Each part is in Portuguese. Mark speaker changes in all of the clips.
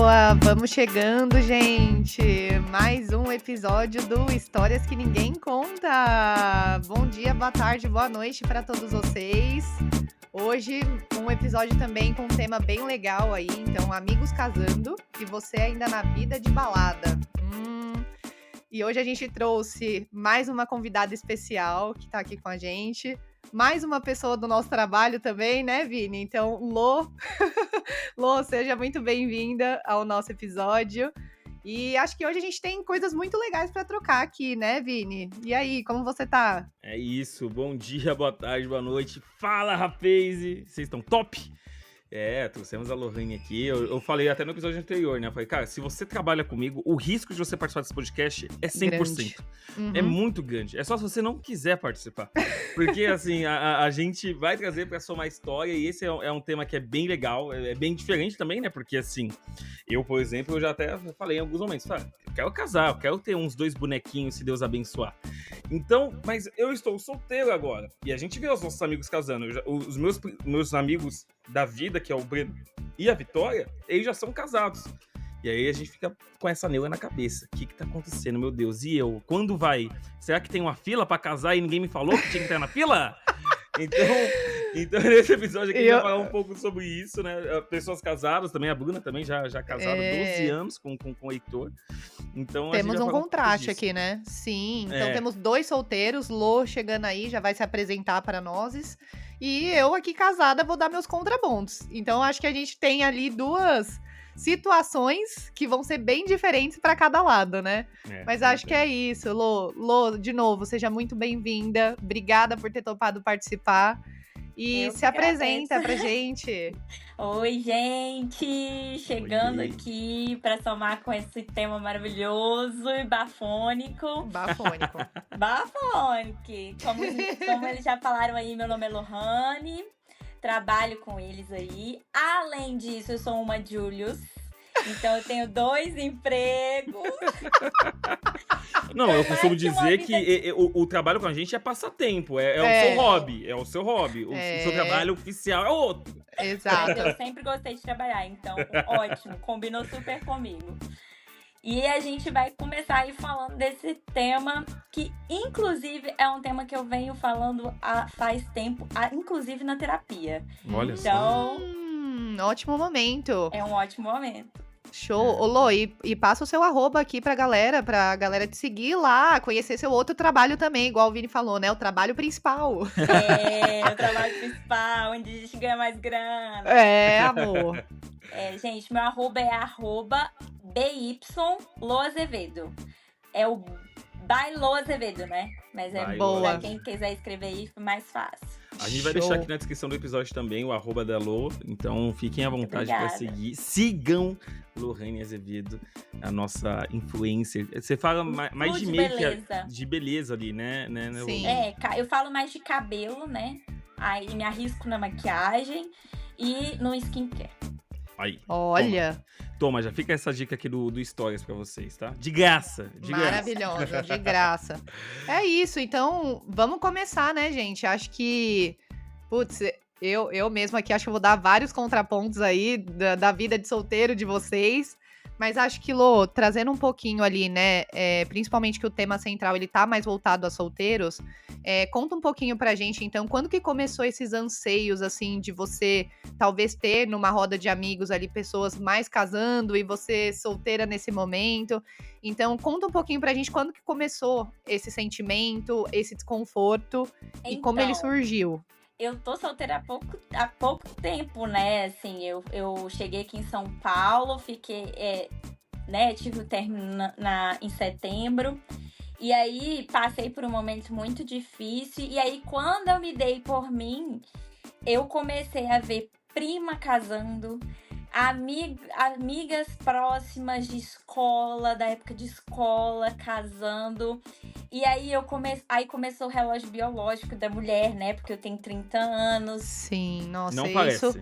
Speaker 1: boa! Vamos chegando, gente! Mais um episódio do Histórias que Ninguém Conta! Bom dia, boa tarde, boa noite para todos vocês. Hoje, um episódio também com um tema bem legal aí, então, amigos casando e você ainda na vida de balada. E hoje a gente trouxe mais uma convidada especial que tá aqui com a gente. Mais uma pessoa do nosso trabalho também, né, Vini? Então, Lô, Lô, seja muito bem-vinda ao nosso episódio. E acho que hoje a gente tem coisas muito legais para trocar aqui, né, Vini? E aí, como você tá?
Speaker 2: É isso, bom dia, boa tarde, boa noite. Fala, rapaz! Vocês estão top? Trouxemos a Lohane aqui. Eu falei até no episódio anterior, né? Eu falei, cara, se você trabalha comigo, o risco de você participar desse podcast é 100%. É muito grande. É só se você não quiser participar. Porque, assim, a gente vai trazer pra somar história e esse é um tema que é bem legal, é bem diferente também, né? Porque, assim, eu, por exemplo, eu já até falei em alguns momentos, eu quero casar, eu quero ter uns 2 bonequinhos, se Deus abençoar. Então, mas eu estou solteiro agora. E a gente vê os nossos amigos casando. Os meus amigos da vida, que é o Breno e a Vitória, eles já são casados. E aí a gente fica com essa neura na cabeça. O que tá acontecendo, meu Deus? E eu? Quando vai? Será que tem uma fila pra casar e ninguém me falou que tinha que estar na fila? Então nesse episódio aqui a gente vai falar um pouco sobre isso, né? Pessoas casadas também, a Bruna também já casada há 12 anos com o Heitor. Então,
Speaker 1: temos um contraste aqui, né? Sim, então temos 2 solteiros, Lô chegando aí, já vai se apresentar para nós. E eu aqui casada vou dar meus contrapontos. Então acho que a gente tem ali 2 situações que vão ser bem diferentes para cada lado, né? Mas acho que é isso, Lô. Lô, de novo, seja muito bem-vinda. Obrigada por ter topado participar. E se apresenta pra gente.
Speaker 3: Oi, gente! Chegando aqui para somar com esse tema maravilhoso e bafônico.
Speaker 1: Bafônico.
Speaker 3: Como eles já falaram aí, meu nome é Lohane. Trabalho com eles aí. Além disso, eu sou uma Julius. Então eu tenho 2 empregos.
Speaker 2: Não, eu costumo dizer que o trabalho com a gente é passatempo, o seu hobby, o seu hobby. O seu trabalho oficial é outro.
Speaker 1: Exato.
Speaker 3: Mas eu sempre gostei de trabalhar, então ótimo, combinou super comigo. E a gente vai começar aí falando desse tema, que inclusive é um tema que eu venho falando faz tempo, inclusive na terapia.
Speaker 2: Olha
Speaker 3: então,
Speaker 1: só. Ótimo momento.
Speaker 3: É um ótimo momento.
Speaker 1: Show. Ô, Lô, e passa o seu @, aqui pra galera te seguir lá, conhecer seu outro trabalho também, igual o Vini falou, né? O trabalho principal.
Speaker 3: O trabalho principal, onde a gente ganha mais grana.
Speaker 1: Amor.
Speaker 3: Gente, meu @ é @BYLoAzevedo. É o Bailo Azevedo, né? Mas é
Speaker 1: boa.
Speaker 3: Pra quem quiser escrever aí, mais fácil.
Speaker 2: A gente vai deixar aqui na descrição do episódio também o @ da Lô, então fiquem à vontade para seguir. Sigam Lohane Azevedo, a nossa influencer. Você fala mais de make, de beleza ali, né?
Speaker 1: Sim.
Speaker 3: Eu falo mais de cabelo, né? Aí me arrisco na maquiagem e no skincare.
Speaker 2: Aí.
Speaker 1: Olha.
Speaker 2: Toma, já fica essa dica aqui do Stories pra vocês, tá? De graça.
Speaker 1: Maravilhosa, de graça. É isso, então vamos começar, né, gente? Acho que, eu mesma aqui acho que eu vou dar vários contrapontos aí da vida de solteiro de vocês. Mas acho que, Lô, trazendo um pouquinho ali, né, principalmente que o tema central, ele tá mais voltado a solteiros, conta um pouquinho pra gente, então, quando que começou esses anseios, assim, de você talvez ter numa roda de amigos ali pessoas mais casando e você solteira nesse momento. Então, conta um pouquinho pra gente quando que começou esse sentimento, esse desconforto e como ele surgiu.
Speaker 3: Eu tô solteira há pouco tempo, né? Assim, eu cheguei aqui em São Paulo, fiquei, tive o término em setembro. E aí, passei por um momento muito difícil. E aí, quando eu me dei por mim, eu comecei a ver prima casando, amigas próximas de escola, da época de escola, casando. E aí começou o relógio biológico da mulher, né? Porque eu tenho 30 anos.
Speaker 1: Sim, nossa,
Speaker 2: não
Speaker 1: isso...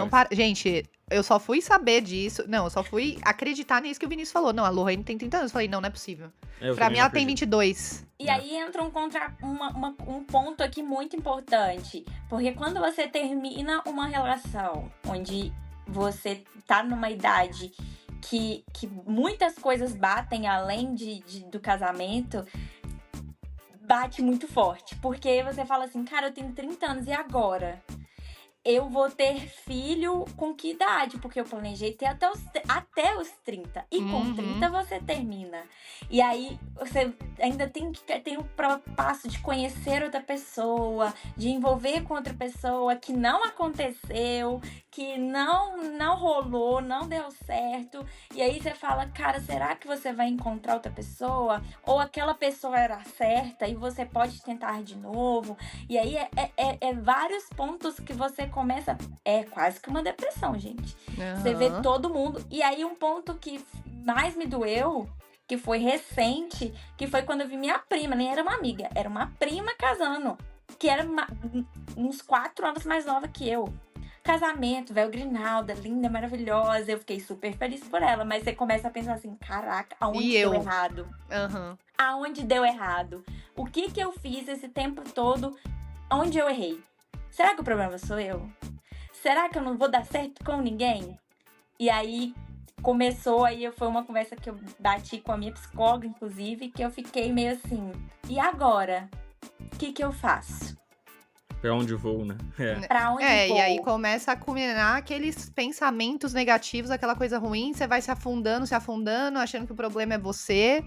Speaker 2: Parece.
Speaker 1: Gente, eu só fui saber disso. Não, eu só fui acreditar nisso que o Vinícius falou. Não, a Lohane tem 30 anos. Eu falei, não é possível. Pra mim, ela tem 22.
Speaker 3: E aí entra um ponto aqui muito importante. Porque quando você termina uma relação onde você tá numa idade que muitas coisas batem além do casamento, bate muito forte. Porque você fala assim, cara, eu tenho 30 anos, e agora? Eu vou ter filho com que idade? Porque eu planejei ter até os 30. E com 30 você termina. E aí você ainda tem o passo de conhecer outra pessoa, de envolver com outra pessoa que não aconteceu, que não rolou, não deu certo. E aí você fala, cara, será que você vai encontrar outra pessoa? Ou aquela pessoa era certa e você pode tentar de novo? E aí é vários pontos que você começa... É quase que uma depressão, gente. Você vê todo mundo. E aí um ponto que mais me doeu, que foi recente, que foi quando eu vi minha prima, nem era uma amiga, era uma prima casando, que era uns 4 anos mais nova que eu. Casamento, véu grinalda, linda, maravilhosa. Eu fiquei super feliz por ela. Mas você começa a pensar assim, caraca, aonde deu errado? Aonde deu errado? O que eu fiz esse tempo todo? Onde eu errei? Será que o problema sou eu? Será que eu não vou dar certo com ninguém? E aí começou, foi uma conversa que eu bati com a minha psicóloga, inclusive, que eu fiquei meio assim, e agora? O que eu faço?
Speaker 2: Pra onde vou, né?
Speaker 3: Pra onde vou?
Speaker 1: E aí começa a culminar aqueles pensamentos negativos, aquela coisa ruim, você vai se afundando, achando que o problema é você.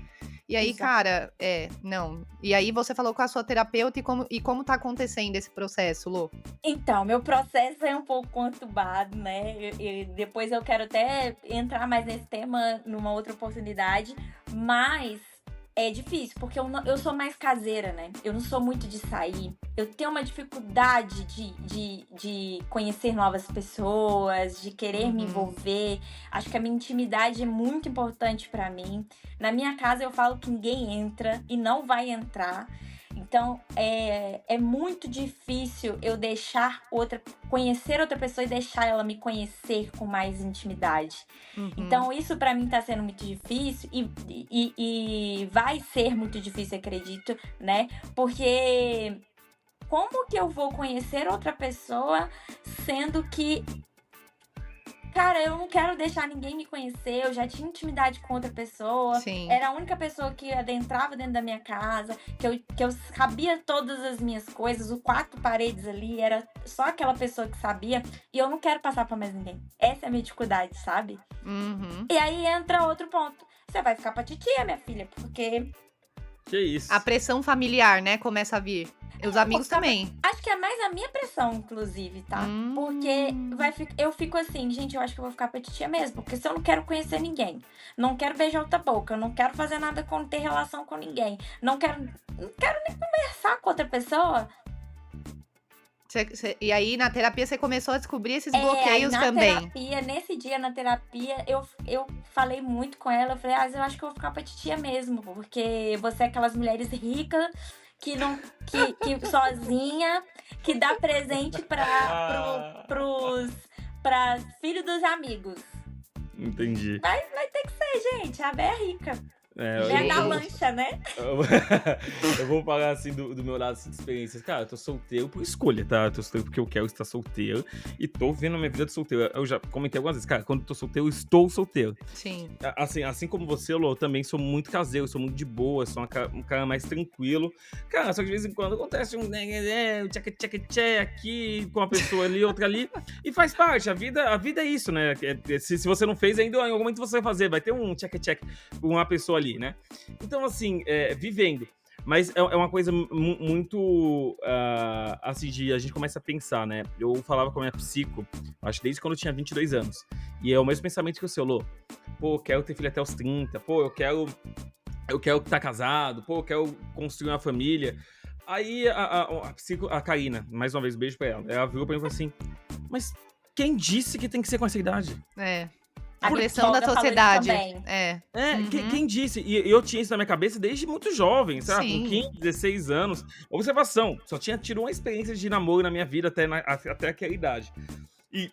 Speaker 1: E aí, cara, não. E aí você falou com a sua terapeuta e como tá acontecendo esse processo, Lô?
Speaker 3: Então, meu processo é um pouco conturbado, né? Depois eu quero até entrar mais nesse tema numa outra oportunidade, mas é difícil, porque eu sou mais caseira, né? Eu não sou muito de sair. Eu tenho uma dificuldade de conhecer novas pessoas, de querer me envolver. Acho que a minha intimidade é muito importante pra mim. Na minha casa eu falo que ninguém entra e não vai entrar. Então, é muito difícil eu conhecer outra pessoa e deixar ela me conhecer com mais intimidade. Então, isso pra mim tá sendo muito difícil e vai ser muito difícil, acredito, né? Porque como que eu vou conhecer outra pessoa sendo que... Cara, eu não quero deixar ninguém me conhecer, eu já tinha intimidade com outra pessoa.
Speaker 1: Sim.
Speaker 3: Era a única pessoa que adentrava dentro da minha casa, que eu sabia todas as minhas coisas, os 4 paredes ali, era só aquela pessoa que sabia, e eu não quero passar pra mais ninguém. Essa é a minha dificuldade, sabe? E aí entra outro ponto. Você vai ficar pra titia, minha filha, porque...
Speaker 2: Que isso?
Speaker 1: A pressão familiar, né, começa a vir. Os amigos também.
Speaker 3: Acho que é mais a minha pressão, inclusive, tá? Porque eu fico assim, gente, eu acho que eu vou ficar pra titia mesmo. Porque se eu não quero conhecer ninguém, não quero beijar outra boca, não quero fazer nada ter relação com ninguém, não quero nem conversar com outra pessoa.
Speaker 1: E aí, na terapia, você começou a descobrir esses bloqueios também.
Speaker 3: Nesse dia, na terapia, eu falei muito com ela. Eu falei, eu acho que eu vou ficar pra titia mesmo. Porque você é aquelas mulheres ricas que sozinha, que dá presente pra filhos dos amigos.
Speaker 2: Entendi.
Speaker 3: Vai ter que ser, gente. A Bé é rica.
Speaker 2: É
Speaker 3: da lancha, né?
Speaker 2: Eu vou falar assim do meu lado assim, de experiências. Cara, eu tô solteiro por escolha, tá? Eu tô solteiro porque eu quero estar solteiro e tô vendo a minha vida de solteiro. Eu já comentei algumas vezes, cara, quando eu tô solteiro, eu estou solteiro.
Speaker 1: Sim.
Speaker 2: Assim como você, Lô, eu também sou muito caseiro, sou muito de boa, sou um cara mais tranquilo. Cara, só que de vez em quando acontece um tchac aqui com uma pessoa ali, outra ali, e faz parte. A vida é isso, né? Se você não fez, ainda em algum momento você vai fazer, vai ter um tchac com uma pessoa ali, né? Então, assim, vivendo. Mas é uma coisa muito, assim, a gente começa a pensar, né? Eu falava com a minha psico, acho desde quando eu tinha 22 anos. E é o mesmo pensamento que o seu, Lô. Pô, eu quero ter filho até os 30. Pô, eu quero estar casado. Pô, eu quero construir uma família. Aí a Karina, mais uma vez, beijo pra ela. Ela virou pra mim e falou assim, mas quem disse que tem que ser com essa idade?
Speaker 1: A pressão da sociedade.
Speaker 2: Quem disse? E eu tinha isso na minha cabeça desde muito jovem, sabe?
Speaker 1: Sim.
Speaker 2: Com 15, 16 anos. Observação, só tinha tido uma experiência de namoro na minha vida até aquela idade. E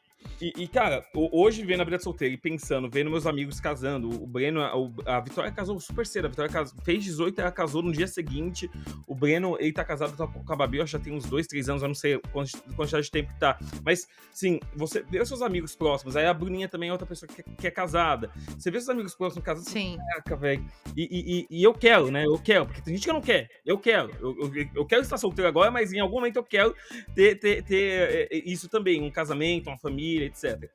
Speaker 2: Cara, hoje vendo a vida solteira e pensando, vendo meus amigos casando, o Breno, a Vitória casou super cedo, a Vitória fez 18, ela casou no dia seguinte, o Breno, ele tá casado com a Babi, eu acho que já tem uns 2, 3 anos, eu não sei quantidade de tempo que tá, mas, sim, você vê os seus amigos próximos, aí a Bruninha também é outra pessoa que é casada, você vê seus amigos próximos casados,
Speaker 1: Sim.
Speaker 2: Caraca, velho, e eu quero, né, porque tem gente que não quer, eu quero estar solteiro agora, mas em algum momento eu quero ter isso também, um casamento, uma família, etc.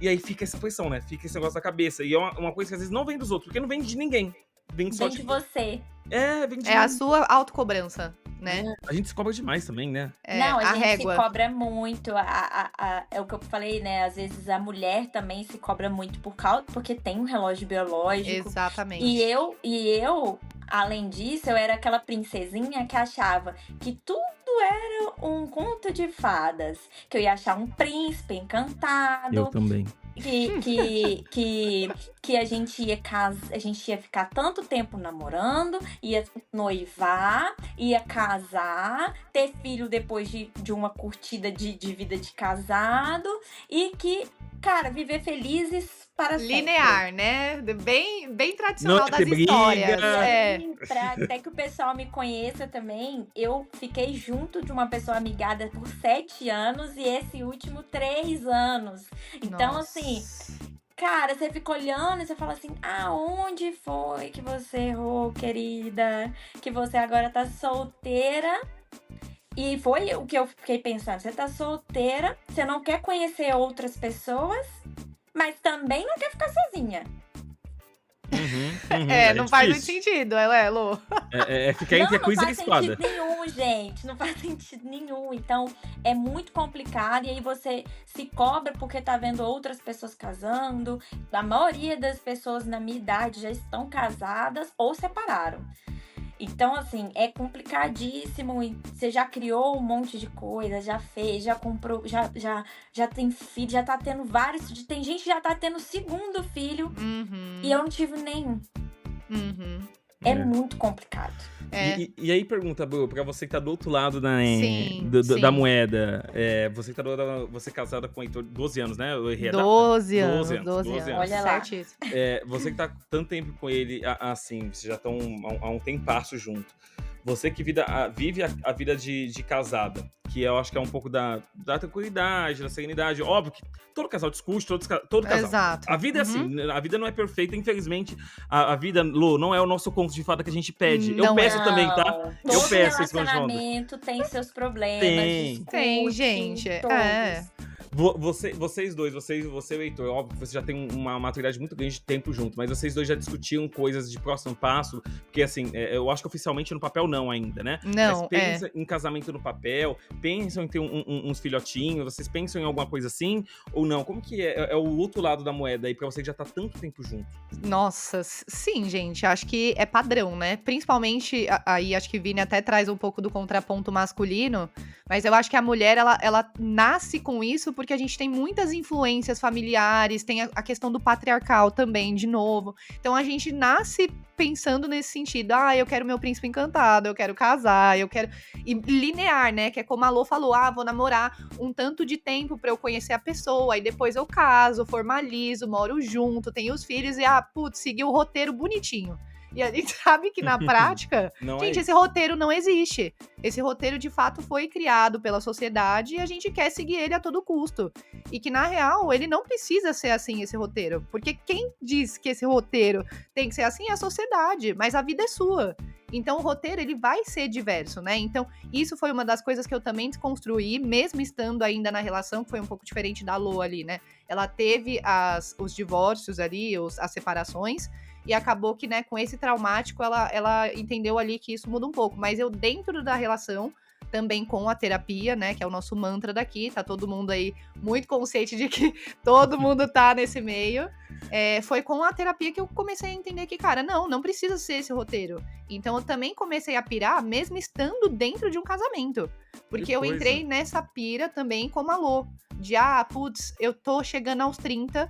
Speaker 2: E aí fica essa pressão, né? Fica esse negócio na cabeça. E é uma coisa que às vezes não vem dos outros, porque não vem de ninguém. Vem só
Speaker 3: de você.
Speaker 2: Vem de
Speaker 1: É a sua autocobrança, né?
Speaker 2: A gente se cobra demais também, né?
Speaker 3: Não, a gente
Speaker 1: régua.
Speaker 3: se cobra muito. É o que eu falei, né? Às vezes a mulher também se cobra muito porque tem um relógio biológico.
Speaker 1: Exatamente.
Speaker 3: E eu, além disso, eu era aquela princesinha que achava que tudo era um conto de fadas. Que eu ia achar um príncipe encantado.
Speaker 2: Eu também.
Speaker 3: Que a gente ia ficar tanto tempo namorando, ia noivar, ia casar, ter filho depois de uma curtida de vida de casado e que, cara, viver felizes para sempre.
Speaker 1: Linear, né? Bem tradicional
Speaker 2: Não
Speaker 1: das
Speaker 2: ter
Speaker 1: histórias.
Speaker 3: Pra até que o pessoal me conheça também, eu fiquei junto de uma pessoa amigada por 7 anos e esse último 3 anos. Então,
Speaker 1: Nossa.
Speaker 3: assim, cara, você fica olhando e você fala assim, aonde foi que você errou, querida? Que você agora tá solteira. E foi o que eu fiquei pensando. Você tá solteira, você não quer conhecer outras pessoas, mas também não quer ficar sozinha.
Speaker 1: Não faz muito sentido, Lô.
Speaker 2: Ficar entre a cruz e a espada.
Speaker 3: Não faz sentido nenhum, gente. Não faz sentido nenhum. Então, é muito complicado. E aí você se cobra porque tá vendo outras pessoas casando. A maioria das pessoas na minha idade já estão casadas ou separaram. Então, assim, é complicadíssimo. E você já criou um monte de coisa, já fez, já comprou, já tem filho, já tá tendo vários. Tem gente que já tá tendo segundo filho e eu não tive nenhum. É muito complicado.
Speaker 2: E aí pergunta, Bru, pra você que tá do outro lado da moeda, você que tá você é casada com o Heitor 12 anos, né?
Speaker 1: 12 anos.
Speaker 3: Olha lá.
Speaker 1: Certíssimo.
Speaker 2: Você que tá tanto tempo com ele, assim, vocês já estão há um tempasso junto. Você que vive a vida de casada, que eu acho que é um pouco da tranquilidade, da serenidade. Óbvio que todo casal discute, todo casal.
Speaker 1: Exato.
Speaker 2: A vida é assim, a vida não é perfeita, infelizmente. A vida, Lô, não é o nosso conto de fada que a gente pede. Eu peço também, tá?
Speaker 3: Todo
Speaker 2: eu peço esse
Speaker 3: relacionamento tem seus problemas.
Speaker 1: Tem, gente.
Speaker 2: Vocês dois, você e o Heitor, óbvio que você já tem uma maturidade muito grande de tempo junto, mas vocês dois já discutiram coisas de próximo passo, porque assim, eu acho que oficialmente no papel não ainda, né?
Speaker 1: Não,
Speaker 2: mas pensa em casamento no papel, pensam em ter uns filhotinhos, vocês pensam em alguma coisa assim, ou não? Como que é o outro lado da moeda aí, pra você que já tá tanto tempo junto?
Speaker 1: Nossa, sim, gente, acho que é padrão, né? Principalmente, aí acho que Vini até traz um pouco do contraponto masculino, mas eu acho que a mulher, ela nasce com isso porque a gente tem muitas influências familiares, tem a questão do patriarcal também, de novo. Então a gente nasce pensando nesse sentido, eu quero meu príncipe encantado, eu quero casar, eu quero... E linear, né, que é como a Lô falou, vou namorar um tanto de tempo pra eu conhecer a pessoa, aí depois eu caso, formalizo, moro junto, tenho os filhos e, segui o roteiro bonitinho. E a gente sabe que na prática, esse roteiro não existe. Esse roteiro, de fato, foi criado pela sociedade e a gente quer seguir ele a todo custo. E que, na real, ele não precisa ser assim, esse roteiro. Porque quem diz que esse roteiro tem que ser assim é a sociedade, mas a vida é sua. Então, o roteiro, ele vai ser diverso, né? Então, isso foi uma das coisas que eu também desconstruí, mesmo estando ainda na relação, que foi um pouco diferente da Lô ali, né? Ela teve os divórcios ali, as separações, e acabou que, né, com esse traumático, ela entendeu ali que isso muda um pouco. Mas eu, dentro da relação, também com a terapia, né, que é o nosso mantra daqui, tá todo mundo aí muito consciente de que todo mundo tá nesse meio, foi com a terapia que eu comecei a entender que, cara, não precisa ser esse roteiro. Então eu também comecei a pirar, mesmo estando dentro de um casamento, porque eu entrei nessa pira também como a Lô, de, eu tô chegando aos 30,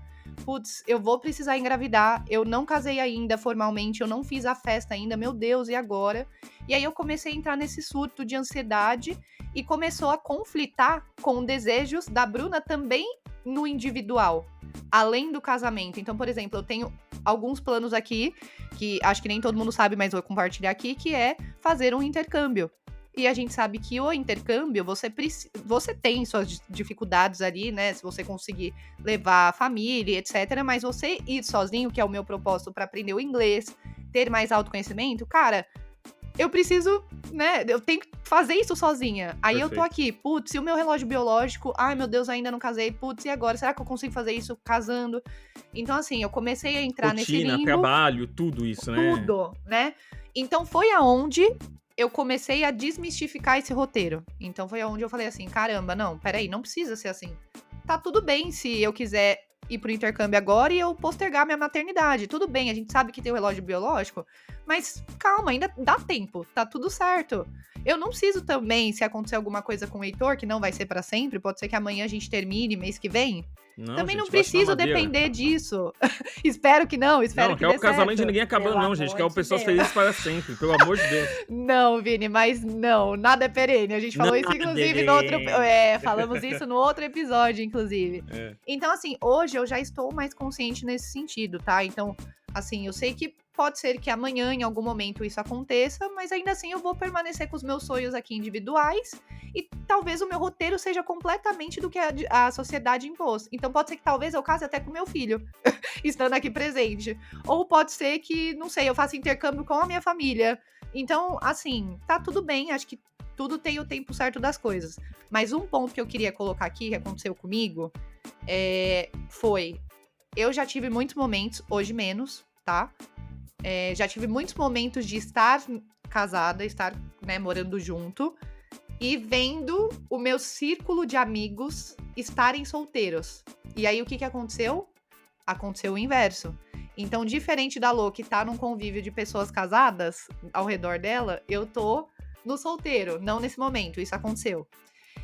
Speaker 1: eu vou precisar engravidar, eu não casei ainda formalmente, eu não fiz a festa ainda, meu Deus, e agora? E aí eu comecei a entrar nesse surto de ansiedade e começou a conflitar com desejos da Bruna também no individual, além do casamento. Então, por exemplo, eu tenho alguns planos aqui, que acho que nem todo mundo sabe, mas vou compartilhar aqui, que é fazer um intercâmbio. E a gente sabe que o intercâmbio, você tem suas dificuldades ali, né? Se você conseguir levar a família, etc. Mas você ir sozinho, que é o meu propósito para aprender o inglês, ter mais autoconhecimento, cara, eu preciso, né? Eu tenho que fazer isso sozinha. Aí eu tô aqui, putz, e o meu relógio biológico? Ai, meu Deus, ainda não casei. Putz, e agora? Será que eu consigo fazer isso casando? Então, assim, eu comecei a entrar nesse limbo.
Speaker 2: Trabalho, tudo isso, né?
Speaker 1: Tudo, né? Então, foi aonde eu comecei a desmistificar esse roteiro. Então, foi aonde eu falei assim, caramba, não, peraí, não precisa ser assim. Tá tudo bem se eu quiser ir pro intercâmbio agora e eu postergar minha maternidade. Tudo bem, a gente sabe que tem o relógio biológico, mas calma, ainda dá tempo, tá tudo certo. Eu não preciso também, se acontecer alguma coisa com o Heitor, que não vai ser pra sempre, pode ser que amanhã a gente termine, mês que vem.
Speaker 2: Não,
Speaker 1: também
Speaker 2: gente,
Speaker 1: não preciso depender disso. Espero que não, espero que dê certo.
Speaker 2: Não, quer o casamento de ninguém acabando, não, gente. Quer pessoas felizes para sempre, pelo amor de Deus.
Speaker 1: Não, Vini, mas não, nada é perene. A gente falou isso, inclusive, no outro... falamos isso no outro episódio, inclusive. Então, assim, hoje eu já estou mais consciente nesse sentido, tá? Então, assim, eu sei que pode ser que amanhã, em algum momento, isso aconteça, mas ainda assim eu vou permanecer com os meus sonhos aqui individuais e talvez o meu roteiro seja completamente do que a sociedade impôs. Então pode ser que talvez eu case até com meu filho, estando aqui presente. Ou pode ser que, não sei, eu faça intercâmbio com a minha família. Então, assim, tá tudo bem, acho que tudo tem o tempo certo das coisas. Mas um ponto que eu queria colocar aqui, que aconteceu comigo, foi... Eu já tive muitos momentos, hoje menos, tá? Já tive muitos momentos de estar casada, estar, né, morando junto e vendo o meu círculo de amigos estarem solteiros. E aí, o que aconteceu? Aconteceu o inverso. Então, diferente da Lô, que tá num convívio de pessoas casadas ao redor dela, eu tô no solteiro, não nesse momento, isso aconteceu.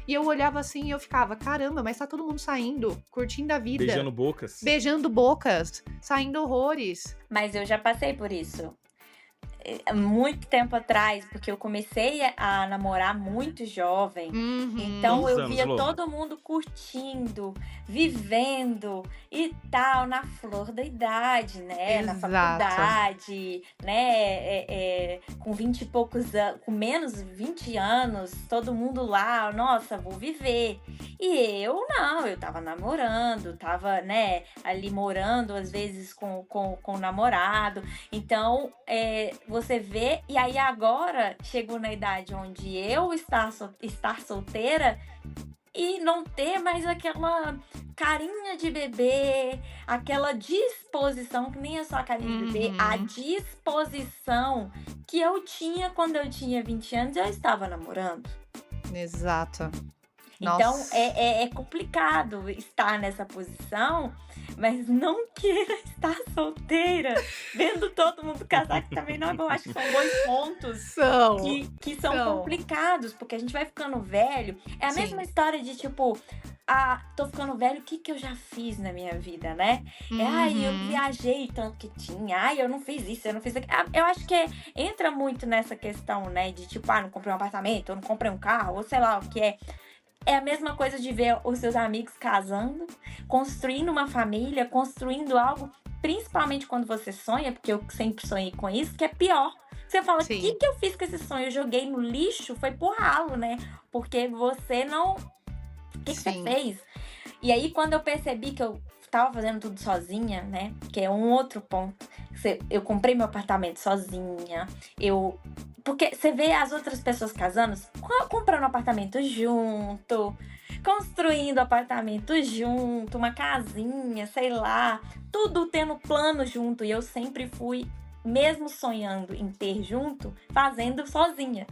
Speaker 1: E eu olhava assim e eu ficava, caramba, mas tá todo mundo saindo, curtindo a vida. Beijando bocas, saindo horrores.
Speaker 3: Mas eu já passei por isso. Muito tempo atrás, porque eu comecei a namorar muito jovem. Então eu via todo mundo curtindo, vivendo e tal, na flor da idade, né?
Speaker 1: Exato.
Speaker 3: Na faculdade, né? Com 20 e poucos anos, com menos 20 anos, todo mundo lá, nossa, vou viver. E eu não, eu tava namorando, tava, né, ali morando, às vezes com o namorado. Então, você vê, e aí agora chegou na idade onde eu estar solteira e não ter mais aquela carinha de bebê, aquela disposição, que nem é só a carinha de bebê, a disposição que eu tinha quando eu tinha 20 anos e eu estava namorando.
Speaker 1: Exato.
Speaker 3: Então, é complicado estar nessa posição, mas não queira estar solteira, vendo todo mundo casar, que também não é bom. Acho que são dois pontos que são complicados, porque a gente vai ficando velho. É a mesma história de, tipo, tô ficando velho, o que eu já fiz na minha vida, né? Eu viajei tanto que tinha, eu não fiz isso, eu não fiz aquilo. Eu acho que entra muito nessa questão, né, de tipo, não comprei um apartamento, eu não comprei um carro, ou sei lá o que é. É a mesma coisa de ver os seus amigos casando, construindo uma família, construindo algo, principalmente quando você sonha, porque eu sempre sonhei com isso, que é pior. Você fala, o que eu fiz com esse sonho? Eu joguei no lixo, foi pro ralo, né? Porque você não... O que você fez? E aí, quando eu percebi que eu tava fazendo tudo sozinha, né? Que é um outro ponto. Eu comprei meu apartamento sozinha, porque você vê as outras pessoas casando, comprando apartamento junto, construindo apartamento junto, uma casinha, sei lá, tudo tendo plano junto. E eu sempre fui, mesmo sonhando em ter junto, fazendo sozinha.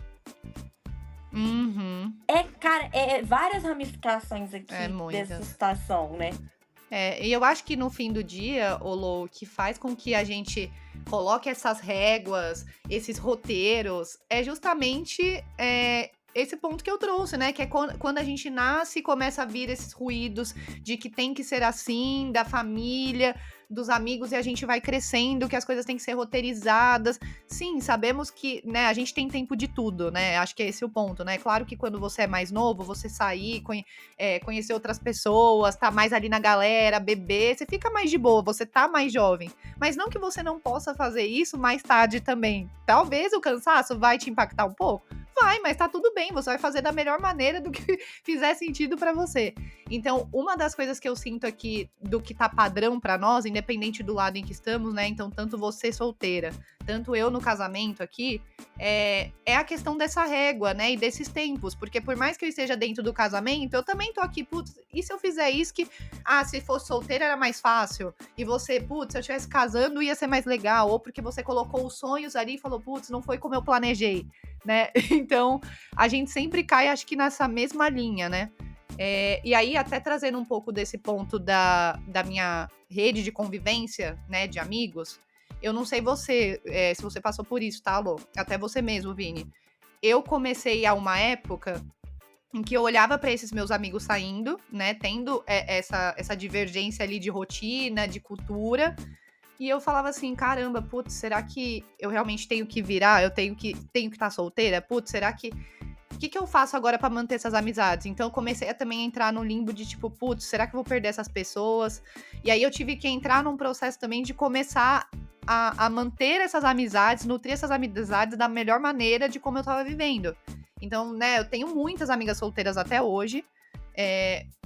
Speaker 3: Cara, várias ramificações aqui dessa situação, né?
Speaker 1: E eu acho que no fim do dia, Lô, o que faz com que a gente coloque essas réguas, esses roteiros, é justamente esse ponto que eu trouxe, né? Que é quando a gente nasce e começa a vir esses ruídos de que tem que ser assim, da família, dos amigos e a gente vai crescendo, que as coisas têm que ser roteirizadas. Sim, sabemos que, né, a gente tem tempo de tudo, né? Acho que é esse o ponto, né? Claro que quando você é mais novo, você sair, conhecer outras pessoas, tá mais ali na galera, beber, você fica mais de boa, você tá mais jovem. Mas não que você não possa fazer isso mais tarde também. Talvez o cansaço vai te impactar um pouco. Vai, mas tá tudo bem, você vai fazer da melhor maneira do que fizer sentido pra você. Então, uma das coisas que eu sinto aqui do que tá padrão pra nós, independente do lado em que estamos, né? Então, tanto você solteira, tanto eu no casamento aqui, é a questão dessa régua, né? E desses tempos. Porque por mais que eu esteja dentro do casamento, eu também tô aqui, putz, e se eu fizer isso que, se fosse solteira era mais fácil? E você, putz, se eu estivesse casando ia ser mais legal. Ou porque você colocou os sonhos ali e falou, putz, não foi como eu planejei, né? Então, a gente sempre cai, acho que nessa mesma linha, né? E aí, até trazendo um pouco desse ponto da minha rede de convivência, né, de amigos, eu não sei você, se você passou por isso, tá, Alô? Até você mesmo, Vini. Eu comecei a uma época em que eu olhava pra esses meus amigos saindo, né, tendo essa divergência ali de rotina, de cultura, e eu falava assim, caramba, putz, será que eu realmente tenho que virar? Eu tenho que estar solteira? Putz, será que... O que eu faço agora pra manter essas amizades? Então eu comecei a também entrar no limbo de tipo, putz, será que eu vou perder essas pessoas? E aí eu tive que entrar num processo também de começar a manter essas amizades, nutrir essas amizades da melhor maneira de como eu tava vivendo. Então, né, eu tenho muitas amigas solteiras até hoje.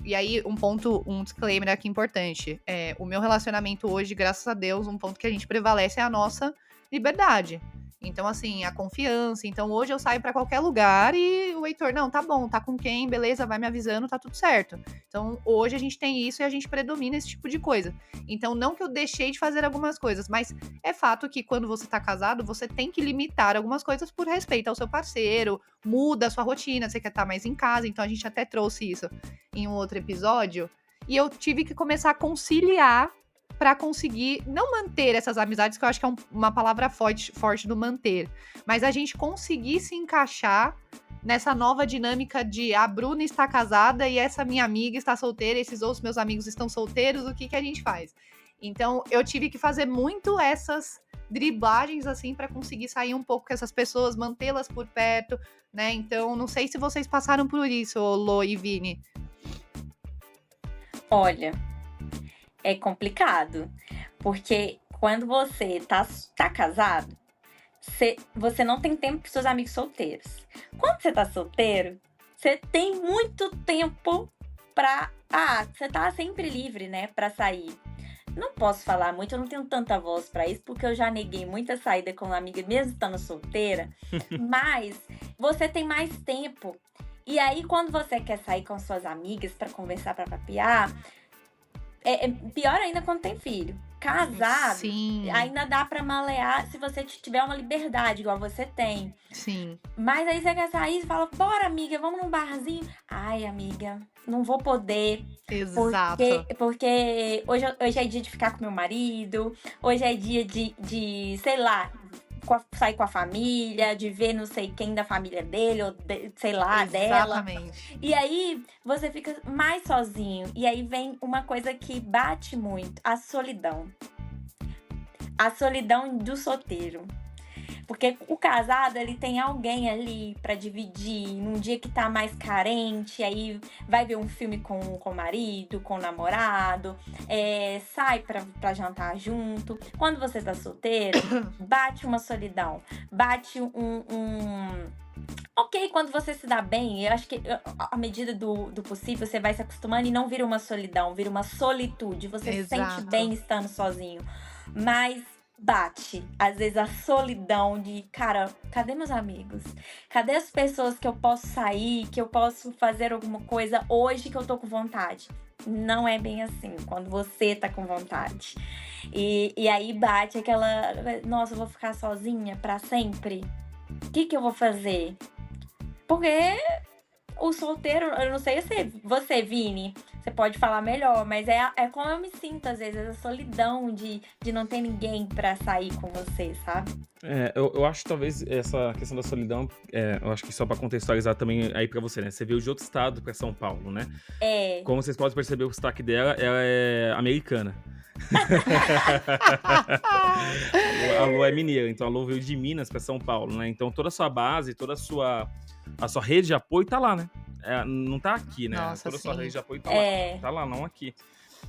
Speaker 1: E aí, um disclaimer aqui importante. O meu relacionamento hoje, graças a Deus, um ponto que a gente prevalece é a nossa liberdade. Então, assim, a confiança. Então, hoje eu saio pra qualquer lugar e o Heitor, não, tá bom, tá com quem, beleza, vai me avisando, tá tudo certo. Então, hoje a gente tem isso e a gente predomina esse tipo de coisa. Então, não que eu deixei de fazer algumas coisas, mas é fato que quando você tá casado, você tem que limitar algumas coisas por respeito ao seu parceiro, muda a sua rotina, você quer estar mais em casa, então a gente até trouxe isso em um outro episódio. E eu tive que começar a conciliar pra conseguir não manter essas amizades, que eu acho que é uma palavra forte do manter, mas a gente conseguir se encaixar nessa nova dinâmica de a Bruna está casada e essa minha amiga está solteira, esses outros meus amigos estão solteiros, o que a gente faz? Então, eu tive que fazer muito essas driblagens, assim, pra conseguir sair um pouco com essas pessoas, mantê-las por perto, né? Então, não sei se vocês passaram por isso, Lô e Vini.
Speaker 3: Olha, é complicado, porque quando você tá casado, você não tem tempo para seus amigos solteiros. Quando você tá solteiro, você tem muito tempo pra... você tá sempre livre, né, pra sair. Não posso falar muito, eu não tenho tanta voz pra isso, porque eu já neguei muita saída com amiga, mesmo estando solteira. Mas você tem mais tempo. E aí, quando você quer sair com suas amigas pra conversar, pra papear... É pior ainda quando tem filho. Casado,
Speaker 1: Sim.
Speaker 3: ainda dá pra malear se você tiver uma liberdade, igual você tem.
Speaker 1: Sim.
Speaker 3: Mas aí você quer sair e fala, bora, amiga, vamos num barzinho. Ai, amiga, não vou poder.
Speaker 1: Exato.
Speaker 3: Porque hoje é dia de ficar com meu marido, hoje é dia de sei lá... sair com a família, de ver não sei quem da família dele, ou sei lá, dela.
Speaker 1: Exatamente.
Speaker 3: E aí, você fica mais sozinho. E aí vem uma coisa que bate muito, a solidão. A solidão do solteiro. Porque o casado, ele tem alguém ali pra dividir num dia que tá mais carente, aí vai ver um filme com o marido, com o namorado, sai pra jantar junto. Quando você tá solteiro, bate uma solidão, bate Ok, quando você se dá bem, eu acho que à medida do possível, você vai se acostumando e não vira uma solidão, vira uma solitude. Você se sente bem estando sozinho. Mas bate, às vezes, a solidão de, cara, cadê meus amigos? Cadê as pessoas que eu posso sair, que eu posso fazer alguma coisa hoje que eu tô com vontade? Não é bem assim, quando você tá com vontade. E aí bate aquela, nossa, eu vou ficar sozinha pra sempre? O que eu vou fazer? Porque o solteiro, eu não sei se você, Vini, você pode falar melhor, mas é como eu me sinto, às vezes, a solidão de não ter ninguém pra sair com você, sabe?
Speaker 2: Eu acho que talvez essa questão da solidão, eu acho que só pra contextualizar também aí pra você, né? Você veio de outro estado pra São Paulo, né? Como vocês podem perceber, o sotaque dela, ela é americana. A Lu é mineira, então a Lu veio de Minas pra São Paulo, né? Então toda a sua base, toda a sua rede de apoio tá lá, né? Não tá aqui, né?
Speaker 1: Nossa,
Speaker 2: toda a sua
Speaker 1: sim.
Speaker 2: rede de apoio tá lá. Tá lá, não aqui.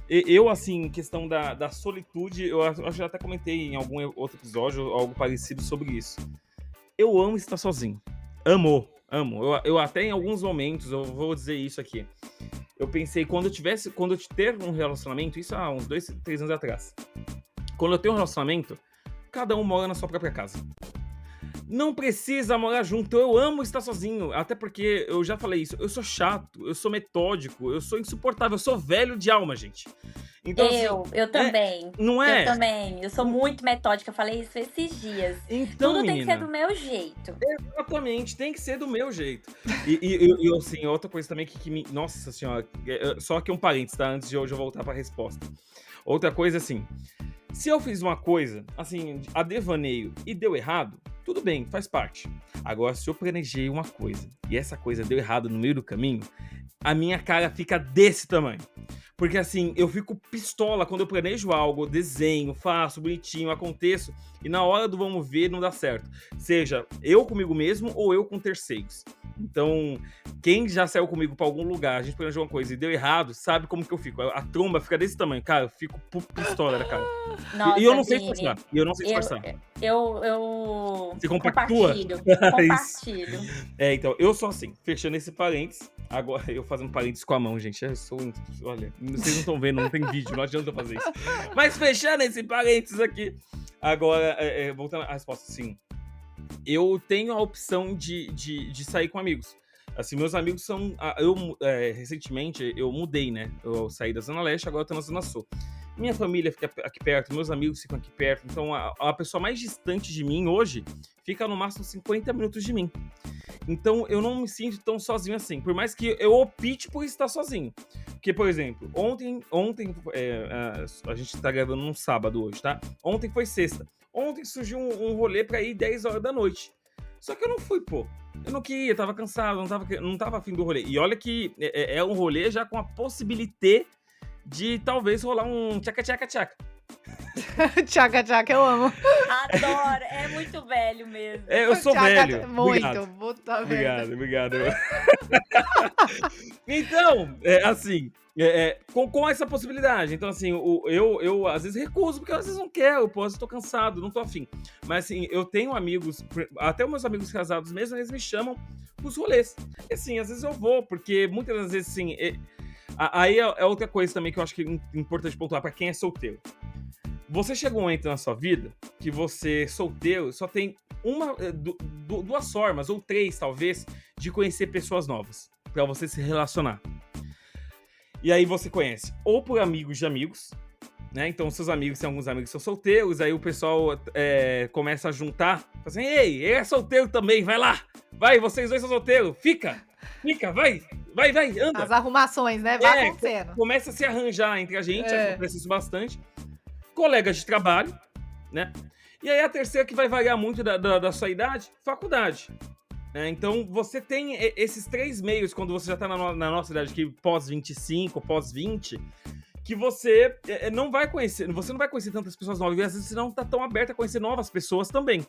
Speaker 2: Eu, assim, questão da solitude, eu acho que eu já até comentei em algum outro episódio, algo parecido sobre isso. Eu amo estar sozinho. Amo. Eu até em alguns momentos, eu vou dizer isso aqui. Eu pensei, quando eu ter um relacionamento, isso há uns 2, 3 anos atrás. Quando eu tenho um relacionamento, cada um mora na sua própria casa. Não precisa morar junto, eu amo estar sozinho. Até porque, eu já falei isso, eu sou chato, eu sou metódico, eu sou insuportável, eu sou velho de alma, gente. Então,
Speaker 3: eu também.
Speaker 2: Não é?
Speaker 3: Eu também. Eu sou muito metódica, eu falei isso esses dias.
Speaker 2: Então,
Speaker 3: Tudo
Speaker 2: menina,
Speaker 3: tem que ser do meu jeito.
Speaker 2: Exatamente, tem que ser do meu jeito. E assim, outra coisa também que me... Nossa senhora, só que um parênteses, tá? Antes de hoje eu voltar pra resposta. Outra coisa, assim, se eu fiz uma coisa, assim, a devaneio e deu errado, tudo bem, faz parte. Agora, se eu planejei uma coisa e essa coisa deu errado no meio do caminho, a minha cara fica desse tamanho. Porque assim, eu fico pistola quando eu planejo algo, desenho, faço bonitinho, aconteço, e na hora do vamos ver não dá certo. Seja eu comigo mesmo ou eu com terceiros. Então, quem já saiu comigo pra algum lugar, a gente planejou uma coisa e deu errado, sabe como que eu fico. A tromba fica desse tamanho, cara, eu fico pistola, cara.
Speaker 3: Nossa,
Speaker 2: E eu não sei
Speaker 3: Vini,
Speaker 2: disfarçar. E eu não sei disfarçar.
Speaker 3: Eu
Speaker 2: Você compactua?
Speaker 3: Compartilho.
Speaker 2: Então, eu sou assim, fechando esse parênteses. Agora, eu fazendo parênteses com a mão, gente. Olha, vocês não estão vendo, não tem vídeo, não adianta eu fazer isso. Mas fechando esse parênteses aqui. Agora, voltando à resposta, sim. Eu tenho a opção de sair com amigos. Assim, meus amigos são... recentemente, eu mudei, né? Eu saí da Zona Leste, agora eu tô na Zona Sul. Minha família fica aqui perto, meus amigos ficam aqui perto. Então, a pessoa mais distante de mim hoje fica no máximo 50 minutos de mim. Então, eu não me sinto tão sozinho assim. Por mais que eu opte por estar sozinho. Porque, por exemplo, ontem a gente tá gravando num sábado hoje, tá? Ontem foi sexta. Ontem surgiu um rolê pra ir 10 horas da noite. Só que eu não fui, pô. Eu não queria, tava cansado, não tava afim do rolê. E olha que é um rolê já com a possibilidade de talvez rolar um tchaca-tchaca-tchaca.
Speaker 1: Tchaca-tchaca, eu amo.
Speaker 3: Adoro, é muito velho mesmo.
Speaker 2: Eu sou velho.
Speaker 1: Muito,
Speaker 2: Obrigado. Então, assim, com essa possibilidade. Então, assim, eu às vezes recuso, porque às vezes não quero, pô, às vezes tô cansado, não tô afim. Mas, assim, eu tenho amigos, até os meus amigos casados mesmo, eles me chamam pros rolês. E, assim, às vezes eu vou, porque muitas das vezes, assim... Aí é outra coisa também que eu acho que é importante pontuar pra quem é solteiro. Você chegou um momento na sua vida que você, solteiro, só tem duas formas, ou 3 talvez, de conhecer pessoas novas, pra você se relacionar. E aí você conhece ou por amigos de amigos, né? Então seus amigos, tem alguns amigos que são solteiros, aí o pessoal começa a juntar, fala assim, ei, ele é solteiro também, vai lá, vai, vocês dois são solteiros, fica, vai, anda.
Speaker 1: As arrumações, né? Vai acontecendo.
Speaker 2: Começa a se arranjar entre a gente, acontece isso bastante. Colegas de trabalho, né? E aí a terceira que vai variar muito da sua idade, faculdade. Então você tem esses 3 meios quando você já tá na nossa idade, que pós-25, pós-20, que você não vai conhecer tantas pessoas novas, e às vezes você não tá tão aberto a conhecer novas pessoas também,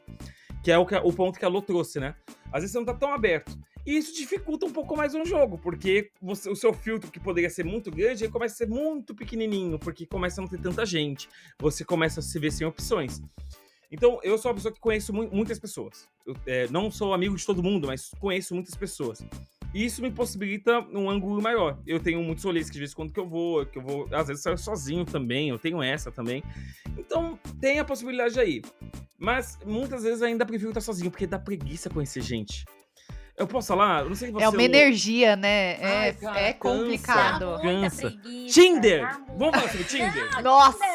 Speaker 2: que é o ponto que a Lô trouxe, né? Às vezes você não tá tão aberto. E isso dificulta um pouco mais um jogo, porque o seu filtro, que poderia ser muito grande, ele começa a ser muito pequenininho, porque começa a não ter tanta gente. Você começa a se ver sem opções. Então, eu sou uma pessoa que conheço muitas pessoas. Eu não sou amigo de todo mundo, mas conheço muitas pessoas. E isso me possibilita um ângulo maior. Eu tenho muitos rolês que de vez em quando que eu vou, às vezes saio sozinho também, eu tenho essa também. Então, tem a possibilidade aí. Mas, muitas vezes, ainda prefiro estar sozinho, porque dá preguiça conhecer gente. Eu posso falar? Eu não sei se você...
Speaker 1: É uma energia, né?
Speaker 2: Ai, cara,
Speaker 1: complicado.
Speaker 2: Cansa.
Speaker 3: Preguiça,
Speaker 2: Tinder! Vamos falar sobre Tinder?
Speaker 1: Nossa!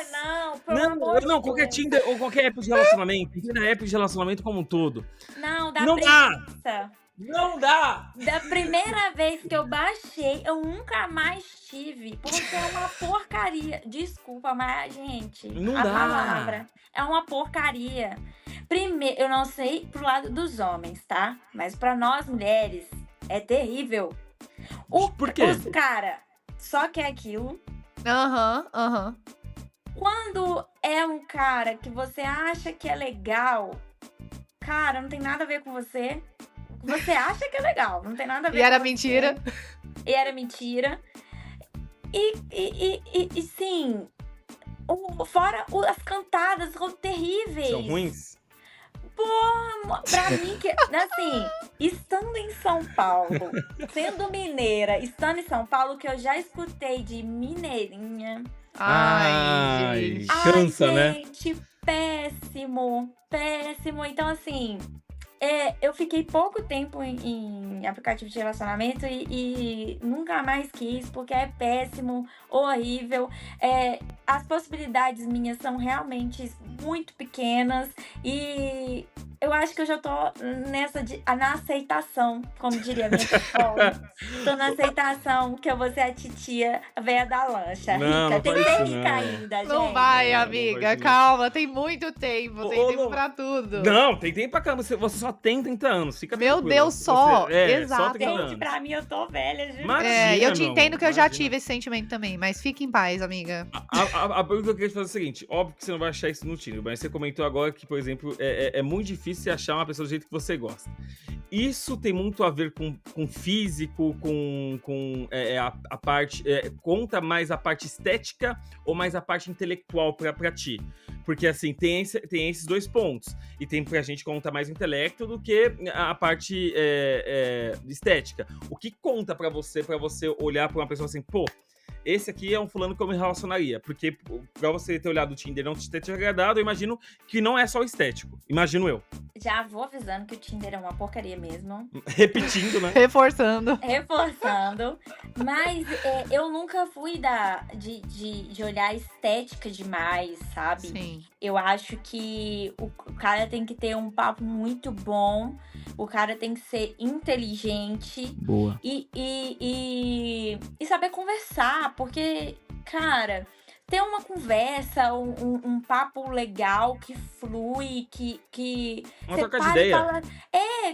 Speaker 3: Não,
Speaker 2: qualquer Tinder ou qualquer app de relacionamento. Entenda app de relacionamento como um todo.
Speaker 3: Não
Speaker 2: Dá! Não dá!
Speaker 3: Da primeira vez que eu baixei, eu nunca mais tive. Porque é uma porcaria. Desculpa, mas, gente,
Speaker 2: não
Speaker 3: a
Speaker 2: dá.
Speaker 3: palavra é uma porcaria. Primeiro, eu não sei pro lado dos homens, tá? Mas pra nós mulheres, é terrível.
Speaker 2: Por quê?
Speaker 3: Os cara só quer aquilo.
Speaker 1: Aham.
Speaker 3: quando é um cara que você acha que é legal, cara, não tem nada a ver com você. Você acha que é legal, não tem nada a ver
Speaker 1: E
Speaker 3: com
Speaker 1: era
Speaker 3: você.
Speaker 1: mentira.
Speaker 3: E era mentira. E sim, fora as cantadas terríveis.
Speaker 2: São ruins?
Speaker 3: Pra mim, assim, estando em São Paulo, sendo mineira, estando em São Paulo, que eu já escutei de mineirinha.
Speaker 1: Ai, gente.
Speaker 2: Cansa, né?
Speaker 3: Gente, péssimo. Então, assim, eu fiquei pouco tempo em aplicativo de relacionamento e nunca mais quis, porque é péssimo, horrível. As possibilidades minhas são realmente muito pequenas e eu acho que eu já tô na aceitação, como diria minha psicóloga. Tô na aceitação que eu vou ser a titia véia da lancha.
Speaker 2: Não,
Speaker 3: Rica.
Speaker 2: não
Speaker 3: Tem que
Speaker 2: faz
Speaker 3: ser
Speaker 2: isso,
Speaker 3: rica
Speaker 2: não.
Speaker 3: ainda, gente.
Speaker 1: Não vai,
Speaker 2: Não,
Speaker 1: amiga.
Speaker 2: não vai ser.
Speaker 1: Calma, tem muito tempo. Tem
Speaker 2: Ô,
Speaker 1: tempo
Speaker 2: Lô,
Speaker 1: pra tudo.
Speaker 2: Não, tem tempo pra caramba. Você só tem 30 anos. Fica
Speaker 1: Meu
Speaker 2: tranquila.
Speaker 1: Deus, só.
Speaker 2: Só
Speaker 1: Exato.
Speaker 2: 30
Speaker 3: Gente,
Speaker 2: anos.
Speaker 3: pra mim eu tô velha, juro.
Speaker 2: Imagina,
Speaker 1: Eu te
Speaker 2: meu
Speaker 1: entendo
Speaker 2: amor,
Speaker 1: que eu já
Speaker 2: imagina.
Speaker 1: tive esse sentimento também, mas fique em paz, amiga.
Speaker 2: A pergunta que eu queria te fazer é a seguinte: óbvio que você não vai achar isso no Tinder, mas você comentou agora que, por exemplo, é muito difícil você achar uma pessoa do jeito que você gosta. Isso tem muito a ver com físico, com a parte. Conta mais a parte estética ou mais a parte intelectual pra ti? Porque, assim, tem esses dois pontos. E tem pra gente conta mais o intelecto do que a parte estética. O que conta pra você olhar pra uma pessoa assim, pô, esse aqui é um fulano que eu me relacionaria. Porque pra você ter olhado o Tinder e não ter te agradado, eu imagino que não é só o estético. Imagino eu.
Speaker 3: Já vou avisando que o Tinder é uma porcaria mesmo.
Speaker 2: Repetindo, né?
Speaker 1: Reforçando.
Speaker 3: Reforçando. Mas eu nunca fui de olhar a estética demais, sabe?
Speaker 1: Sim.
Speaker 3: Eu acho que o cara tem que ter um papo muito bom. O cara tem que ser inteligente.
Speaker 2: Boa.
Speaker 3: E saber conversar. Porque, cara, ter uma conversa, um papo legal que flui, que
Speaker 2: Uma
Speaker 3: você
Speaker 2: troca de
Speaker 3: para e
Speaker 2: ideia.
Speaker 3: fala.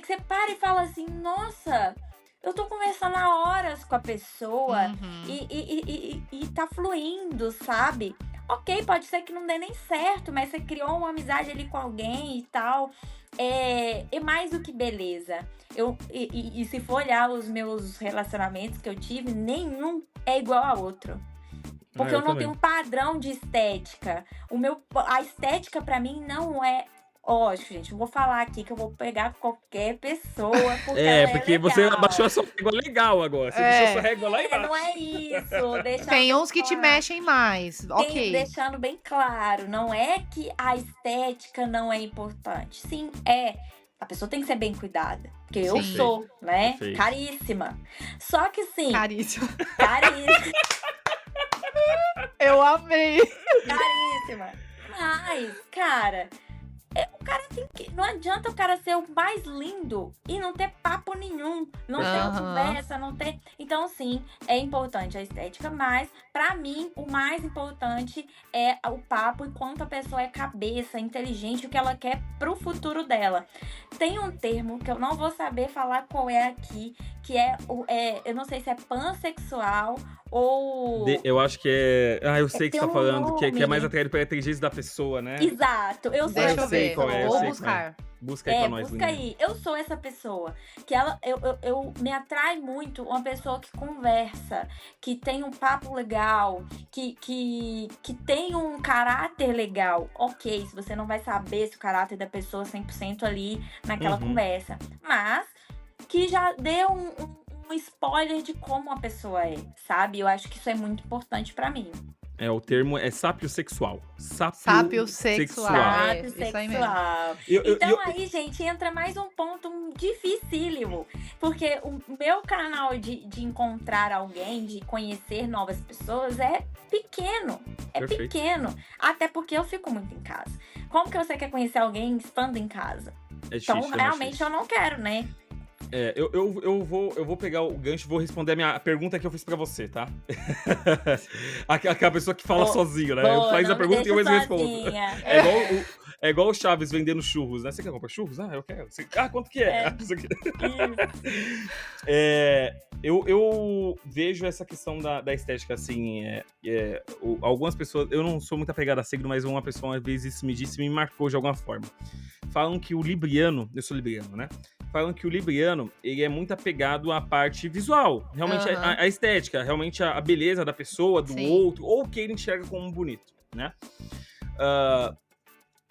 Speaker 3: Que você para e fala assim, nossa, eu tô conversando há horas com a pessoa
Speaker 1: Uhum.
Speaker 3: e tá fluindo, sabe? Ok, pode ser que não dê nem certo, mas você criou uma amizade ali com alguém e tal. É mais do que beleza. E se for olhar os meus relacionamentos que eu tive, nenhum é igual a outro. Porque eu não
Speaker 2: também.
Speaker 3: tenho um padrão de estética. A estética pra mim não é. Lógico, gente, eu vou falar aqui que eu vou pegar qualquer pessoa. Porque ela
Speaker 2: Porque
Speaker 3: legal.
Speaker 2: você abaixou a sua régua legal agora. Você deixou a sua régua lá embaixo.
Speaker 3: Não é isso. Deixando
Speaker 1: Tem uns que te
Speaker 3: claro.
Speaker 1: mexem mais. Ok.
Speaker 3: Deixando bem claro, não é que a estética não é importante. Sim, é. A pessoa tem que ser bem cuidada. Porque eu
Speaker 1: Sim.
Speaker 3: sou, né?
Speaker 2: Perfeito.
Speaker 3: Caríssima. Só que sim,
Speaker 1: Caríssimo.
Speaker 3: caríssima.
Speaker 1: Eu amei.
Speaker 3: Caríssima. Mas, cara, o cara tem que. Não adianta o cara ser o mais lindo e não ter papo nenhum. Não ter
Speaker 1: Aham.
Speaker 3: conversa, não ter. Então, sim, é importante a estética, mas, pra mim, o mais importante é o papo e quanto a pessoa é cabeça, inteligente, o que ela quer pro futuro dela. Tem um termo que eu não vou saber falar qual é aqui, que eu não sei se é pansexual ou.
Speaker 2: Eu acho que eu sei que
Speaker 3: tem
Speaker 2: você tá
Speaker 3: um
Speaker 2: falando, que é
Speaker 3: nome.
Speaker 2: mais atraído pela inteligência da pessoa, né?
Speaker 3: Exato, eu sou
Speaker 1: Deixa
Speaker 3: essa
Speaker 1: eu ver.
Speaker 2: qual é, eu
Speaker 1: Vou
Speaker 2: sei
Speaker 1: buscar.
Speaker 2: Busca aí pra nós,
Speaker 3: busca
Speaker 2: Lina.
Speaker 3: aí. Eu sou essa pessoa. Que eu me atrai muito uma pessoa que conversa, que tem um papo legal, que tem um caráter legal. Ok, se você não vai saber se o caráter da pessoa é 100% ali naquela
Speaker 2: Uhum.
Speaker 3: conversa. Mas que já deu um spoiler de como a pessoa é, sabe? Eu acho que isso é muito importante pra mim.
Speaker 2: O termo é sapiosexual.
Speaker 1: Sapiosexual.
Speaker 3: Sabe,
Speaker 1: isso aí mesmo.
Speaker 3: sexual.
Speaker 2: Eu-
Speaker 3: Então aí, gente, entra mais um ponto dificílimo. Porque o meu canal de encontrar alguém, de conhecer novas pessoas, é pequeno. É
Speaker 2: Perfeito.
Speaker 3: pequeno. Até porque eu fico muito em casa. Como que você quer conhecer alguém estando em casa?
Speaker 2: É difícil,
Speaker 3: Então,
Speaker 2: é
Speaker 3: realmente,
Speaker 2: difícil.
Speaker 3: eu não quero, né?
Speaker 2: Eu vou pegar o gancho e vou responder a pergunta que eu fiz pra você, tá? Aquela pessoa que fala
Speaker 3: Boa,
Speaker 2: sozinho, né?
Speaker 3: Boa,
Speaker 2: Faz
Speaker 3: não
Speaker 2: a
Speaker 3: me
Speaker 2: pergunta e eu
Speaker 3: deixa
Speaker 2: mesmo respondo.
Speaker 3: sozinha.
Speaker 2: É É igual o Chaves vendendo churros, né? Você quer comprar churros? Ah, eu quero. Quanto que é? Isso aqui. Eu vejo essa questão da estética, assim, algumas pessoas, eu não sou muito apegado a signo, mas uma pessoa uma vez isso me disse e me marcou de alguma forma. Falam que o libriano, eu sou libriano, né? Falam que o libriano, ele é muito apegado à parte visual, realmente a estética, realmente a beleza da pessoa, do outro, ou o que ele enxerga como bonito, né?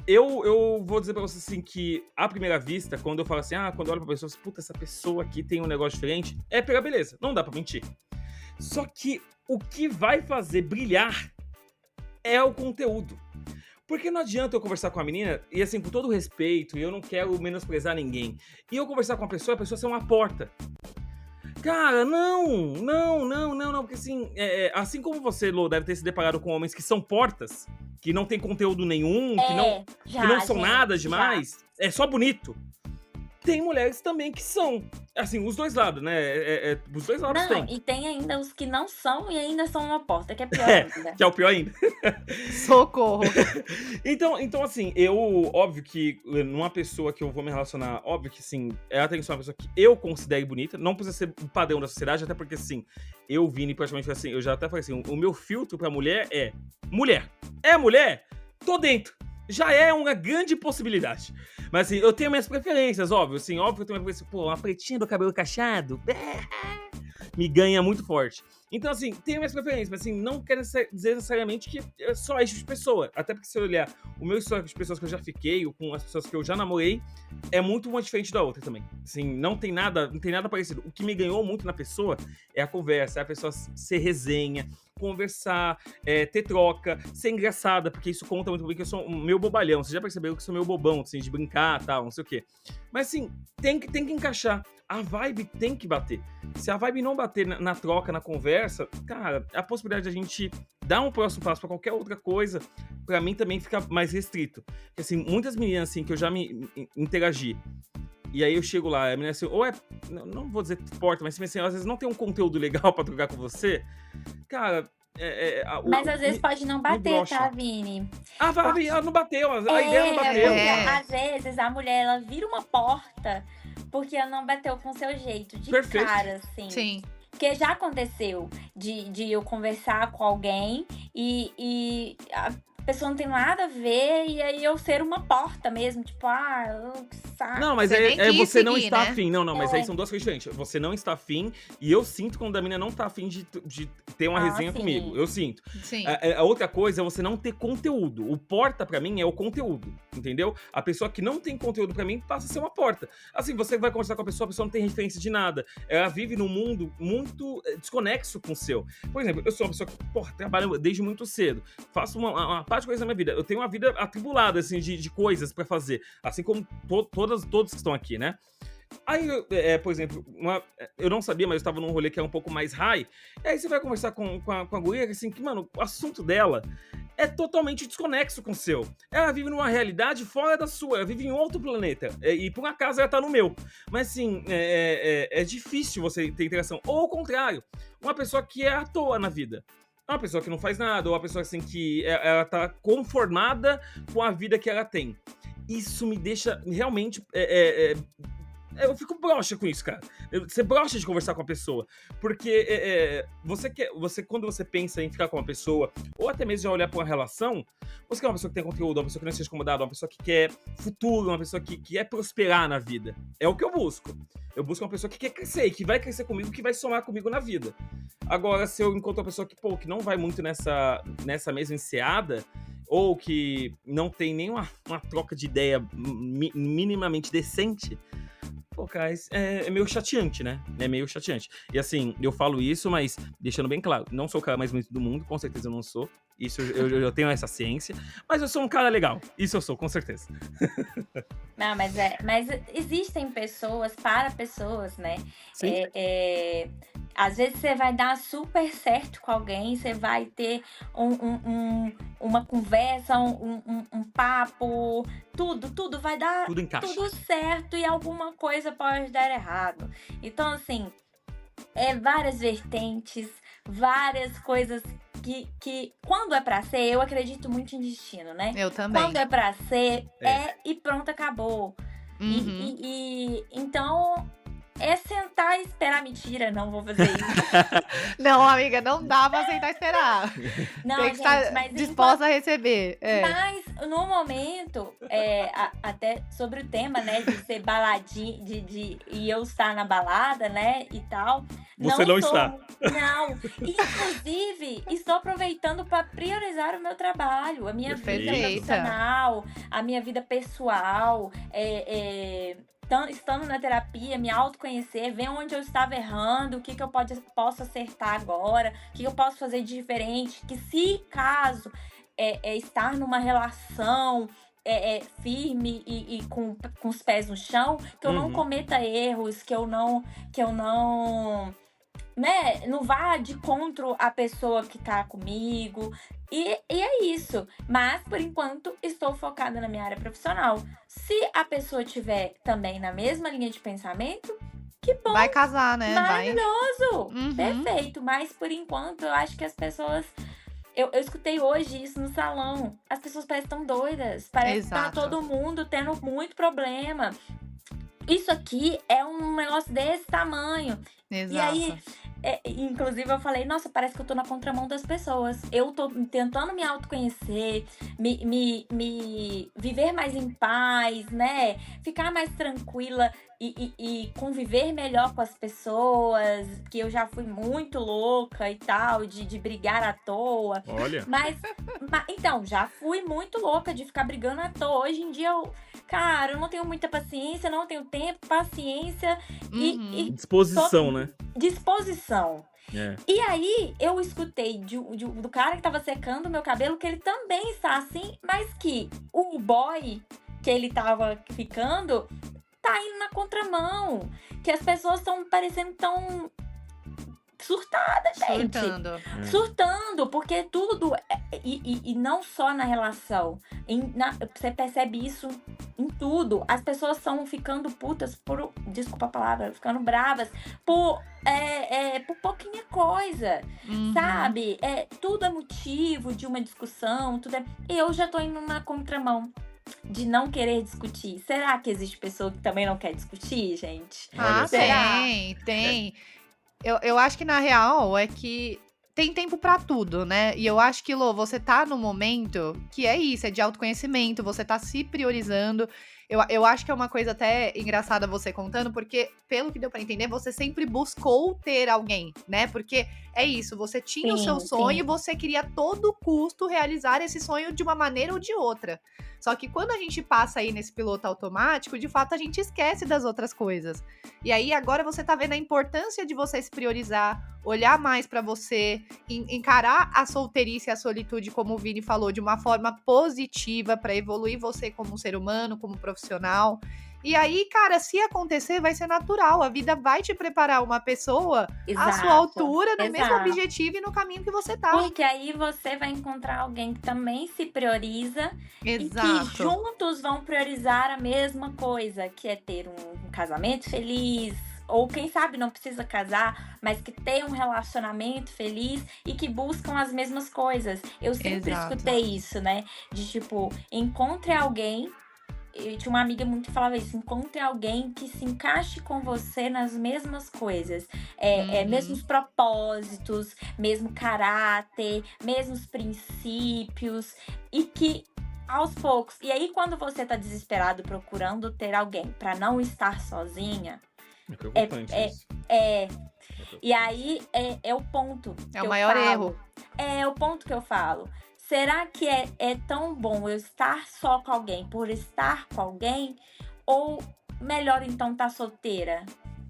Speaker 2: Eu vou dizer pra você assim que, à primeira vista, quando eu falo assim, quando eu olho pra pessoa, puta, essa pessoa aqui tem um negócio diferente, é pela beleza, não dá pra mentir. Só que o que vai fazer brilhar é o conteúdo. Porque não adianta eu conversar com a menina, e assim, com todo respeito, e eu não quero menosprezar ninguém, e eu conversar com a pessoa ser uma porta. Cara, não, porque assim como você, Lô, deve ter se deparado com homens que são portas, que não tem conteúdo nenhum, que não são nada demais, é só bonito. Tem mulheres também que são, assim, os dois lados, né? Os dois lados tem.
Speaker 3: E tem ainda os que não são e ainda são uma porta, que é pior ainda.
Speaker 2: Que é o pior ainda.
Speaker 1: Socorro.
Speaker 2: Então, assim, óbvio que numa pessoa que eu vou me relacionar, óbvio que, sim, ela tem que ser uma pessoa que eu considere bonita, não precisa ser o padrão da sociedade, até porque, assim, eu, Vini, praticamente, assim, eu já até falei assim, o meu filtro pra mulher é mulher. É mulher? Tô dentro. Já é uma grande possibilidade. Mas, assim, eu tenho minhas preferências, óbvio. Assim, óbvio que eu tenho minha preferência. Pô, uma pretinha do cabelo cacheado. Me ganha muito forte. Então, assim, tenho minhas preferências. Mas, assim, não quero dizer necessariamente que é só isso de pessoa. Até porque se eu olhar o meu histórico de pessoas que eu já fiquei, ou com as pessoas que eu já namorei, é muito uma diferente da outra também. Assim, não tem nada parecido. O que me ganhou muito na pessoa é a conversa, é a pessoa ser resenha, conversar, ter troca, ser engraçada, porque isso conta muito pra mim, que eu sou meio bobalhão. Você já percebeu que eu sou meio bobão, assim, de brincar e tal, não sei o quê. Mas, assim, tem que encaixar. A vibe tem que bater. Se a vibe não bater na troca, na conversa, cara, a possibilidade de a gente dar um próximo passo pra qualquer outra coisa, pra mim também fica mais restrito. Porque, assim, muitas meninas, assim, que eu já me interagi, e aí eu chego lá, a menina assim, não vou dizer porta, mas assim, às vezes não tem um conteúdo legal pra trocar com você, cara...
Speaker 3: Mas às vezes pode não bater, tá, Vini?
Speaker 2: Ela não bateu, a ideia não bateu.
Speaker 3: Às vezes a mulher, ela vira uma porta porque ela não bateu com o seu jeito, de cara, assim.
Speaker 1: Sim.
Speaker 3: Porque já aconteceu de eu conversar com alguém e a pessoa não tem nada a ver, e aí eu ser uma porta mesmo, tipo, que saco.
Speaker 2: Não, mas você não está afim. Não, mas aí são duas coisas diferentes. Você não está afim, e eu sinto quando a menina não tá afim de ter uma resenha comigo. Eu sinto.
Speaker 1: Sim.
Speaker 2: A outra coisa é você não ter conteúdo. O porta, pra mim, é o conteúdo, entendeu? A pessoa que não tem conteúdo pra mim passa a ser uma porta. Assim, você vai conversar com a pessoa não tem referência de nada. Ela vive num mundo muito desconexo com o seu. Por exemplo, eu sou uma pessoa que, trabalho desde muito cedo. Faço uma parte de coisa na minha vida. Eu tenho uma vida atribulada, assim, de coisas pra fazer. Assim como todos que estão aqui, né? Aí, por exemplo, eu não sabia, mas eu estava num rolê que é um pouco mais high. E aí você vai conversar com a guria, assim, que, mano, o assunto dela é totalmente desconexo com o seu. Ela vive numa realidade fora da sua, ela vive em outro planeta. E por acaso ela tá no meu. Mas, assim, é difícil você ter interação. Ou ao contrário, uma pessoa que é à toa na vida. Uma pessoa que não faz nada, ou uma pessoa assim que ela tá conformada com a vida que ela tem. Isso me deixa realmente... eu fico broxa com isso, cara. Você broxa de conversar com a pessoa. Porque quando você pensa em ficar com uma pessoa, ou até mesmo já olhar pra uma relação, você quer uma pessoa que tem conteúdo, uma pessoa que não seja incomodada, uma pessoa que quer futuro, uma pessoa que quer prosperar na vida. É o que eu busco. Eu busco uma pessoa que quer crescer, e que vai crescer comigo, que vai somar comigo na vida. Agora, se eu encontro uma pessoa que não vai muito nessa mesma enseada, ou que não tem nenhuma troca de ideia minimamente decente, pô, cara, é meio chateante, né? É meio chateante. E assim, eu falo isso, mas deixando bem claro, não sou o cara mais bonito do mundo, com certeza eu não sou. Isso eu tenho essa ciência, mas eu sou um cara legal. Isso eu sou, com certeza.
Speaker 3: Não, mas existem pessoas para pessoas, né?
Speaker 2: Sim.
Speaker 3: Às vezes você vai dar super certo com alguém, você vai ter uma conversa, um papo, tudo vai dar
Speaker 2: Tudo encaixa.
Speaker 3: tudo certo e alguma coisa pode dar errado. Então, assim, várias vertentes, várias coisas que quando é pra ser, eu acredito muito em destino, né?
Speaker 1: Eu também.
Speaker 3: Quando é pra ser, e pronto, acabou.
Speaker 1: Uhum.
Speaker 3: Então, é sentar e esperar. Mentira, não vou fazer isso.
Speaker 1: Não, amiga, não dá pra aceitar esperar.
Speaker 3: Não,
Speaker 1: Tem que
Speaker 3: gente,
Speaker 1: estar
Speaker 3: mas
Speaker 1: disposta a receber.
Speaker 3: Mas, no momento, até sobre o tema, né, de ser baladinha, e eu estar na balada, né, e tal.
Speaker 2: Você não está.
Speaker 3: Não. Inclusive, estou aproveitando para priorizar o meu trabalho, a minha vida profissional, a minha vida pessoal, estando na terapia, me autoconhecer, ver onde eu estava errando, o que eu posso acertar agora, o que eu posso fazer de diferente, que se caso estar numa relação firme e com os pés no chão, que eu não cometa erros, que eu não né, não vá de contra a pessoa que tá comigo. E é isso. Mas, por enquanto, estou focada na minha área profissional. Se a pessoa tiver também na mesma linha de pensamento, que bom.
Speaker 1: Vai casar, né?
Speaker 3: Maravilhoso. Perfeito. Mas, por enquanto, eu acho que as pessoas... Eu escutei hoje isso no salão. As pessoas parecem tão doidas. Parece que tá todo mundo tendo muito problema. Isso aqui é um negócio desse tamanho.
Speaker 1: Exato.
Speaker 3: E aí, inclusive, eu falei, nossa, parece que eu tô na contramão das pessoas. Eu tô tentando me autoconhecer, me viver mais em paz, né? Ficar mais tranquila e conviver melhor com as pessoas, que eu já fui muito louca e tal, de brigar à toa.
Speaker 2: Olha.
Speaker 3: Mas, então, já fui muito louca de ficar brigando à toa. Hoje em dia, eu não tenho muita paciência, não tenho tempo, paciência e
Speaker 2: disposição, né?
Speaker 3: Disposição. E aí, eu escutei do cara que tava secando o meu cabelo que ele também está assim, mas que o boy que ele tava ficando tá indo na contramão. Que as pessoas estão parecendo tão surtadas, gente. Surtando, porque tudo... E não só na relação. Você percebe isso em tudo. As pessoas estão ficando putas por... Desculpa a palavra. Ficando bravas por pouquinha coisa. Sabe? Tudo é motivo de uma discussão. Eu já tô indo na contramão de não querer discutir. Será que existe pessoa que também não quer discutir, gente?
Speaker 1: Tem. Eu acho que, na real, é que tem tempo pra tudo, né? E eu acho que, Lô, você tá no momento que é isso, é de autoconhecimento, você tá se priorizando. Eu acho que é uma coisa até engraçada você contando, porque, pelo que deu pra entender, você sempre buscou ter alguém, né? Porque é isso, você tinha o seu sonho e você queria a todo custo realizar esse sonho de uma maneira ou de outra. Só que quando a gente passa aí nesse piloto automático, de fato a gente esquece das outras coisas. E aí agora você tá vendo a importância de você se priorizar, olhar mais pra você, encarar a solteirice e a solitude, como o Vini falou, de uma forma positiva pra evoluir você como ser humano, como profissional. E aí, cara, se acontecer, vai ser natural. A vida vai te preparar uma pessoa à sua altura, no mesmo objetivo e no caminho que você tá.
Speaker 3: Porque aí você vai encontrar alguém que também se prioriza e que juntos vão priorizar a mesma coisa, que é ter um casamento feliz, ou quem sabe não precisa casar, mas que tem um relacionamento feliz e que buscam as mesmas coisas. Eu sempre escutei isso, né? De tipo, encontre alguém. Eu tinha uma amiga muito que falava isso: encontre alguém que se encaixe com você nas mesmas coisas, mesmos propósitos, mesmo caráter, mesmos princípios, e que aos poucos. E aí, quando você tá desesperado procurando ter alguém pra não estar sozinha,
Speaker 2: é preocupante isso.
Speaker 3: E aí é o ponto.
Speaker 1: É o maior erro.
Speaker 3: É o ponto que eu falo. Será que é tão bom eu estar só com alguém por estar com alguém? Ou melhor, então, estar solteira?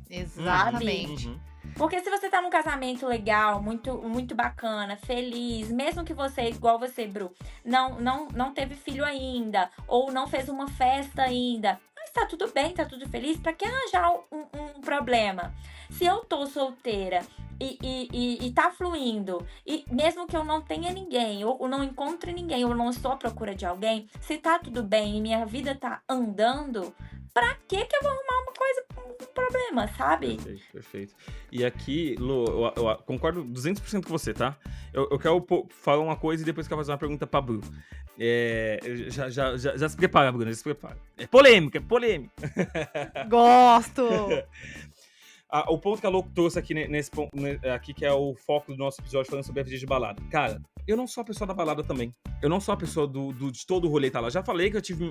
Speaker 1: Exatamente.
Speaker 3: Porque se você tá num casamento legal, muito, muito bacana, feliz, mesmo que você, igual você, Bru, não teve filho ainda, ou não fez uma festa ainda, mas tá tudo bem, tá tudo feliz, pra que arranjar um problema? Se eu tô solteira e tá fluindo, e mesmo que eu não tenha ninguém, ou não encontre ninguém, ou não estou à procura de alguém, se tá tudo bem e minha vida tá andando, pra que eu vou arrumar uma coisa, um problema, sabe?
Speaker 2: Perfeito, perfeito. E aqui, Lu, eu concordo 200% com você, tá? Eu quero falar uma coisa e depois quero fazer uma pergunta pra Bru. Já se prepara, Bruna, já se prepara. É polêmica.
Speaker 1: Gosto!
Speaker 2: O ponto que a Lô trouxe aqui nesse ponto, aqui, que é o foco do nosso episódio falando sobre a vida de balada. Cara, eu não sou a pessoa da balada também. Eu não sou a pessoa de todo o rolê tá lá. Já falei que eu tive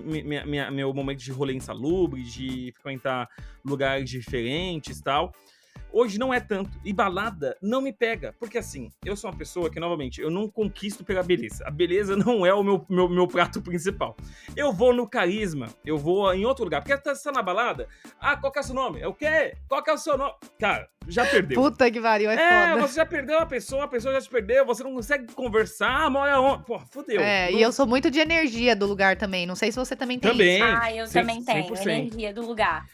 Speaker 2: meu momento de rolê insalubre, de frequentar lugares diferentes e tal. Hoje não é tanto. E balada não me pega. Porque assim, eu sou uma pessoa que, novamente, eu não conquisto pela beleza. A beleza não é o meu prato principal. Eu vou no carisma. Eu vou em outro lugar. Porque você tá na balada. Qual que é o seu nome? É o quê? Qual que é o seu nome? Cara, já perdeu.
Speaker 1: Puta que pariu, é foda.
Speaker 2: Você já perdeu a pessoa já te perdeu. Você não consegue conversar. Mora onde? Pô, fudeu.
Speaker 1: E eu sou muito de energia do lugar também. Não sei se você também tem
Speaker 2: também.
Speaker 1: isso.
Speaker 3: Eu também tenho. 100%. Energia do lugar.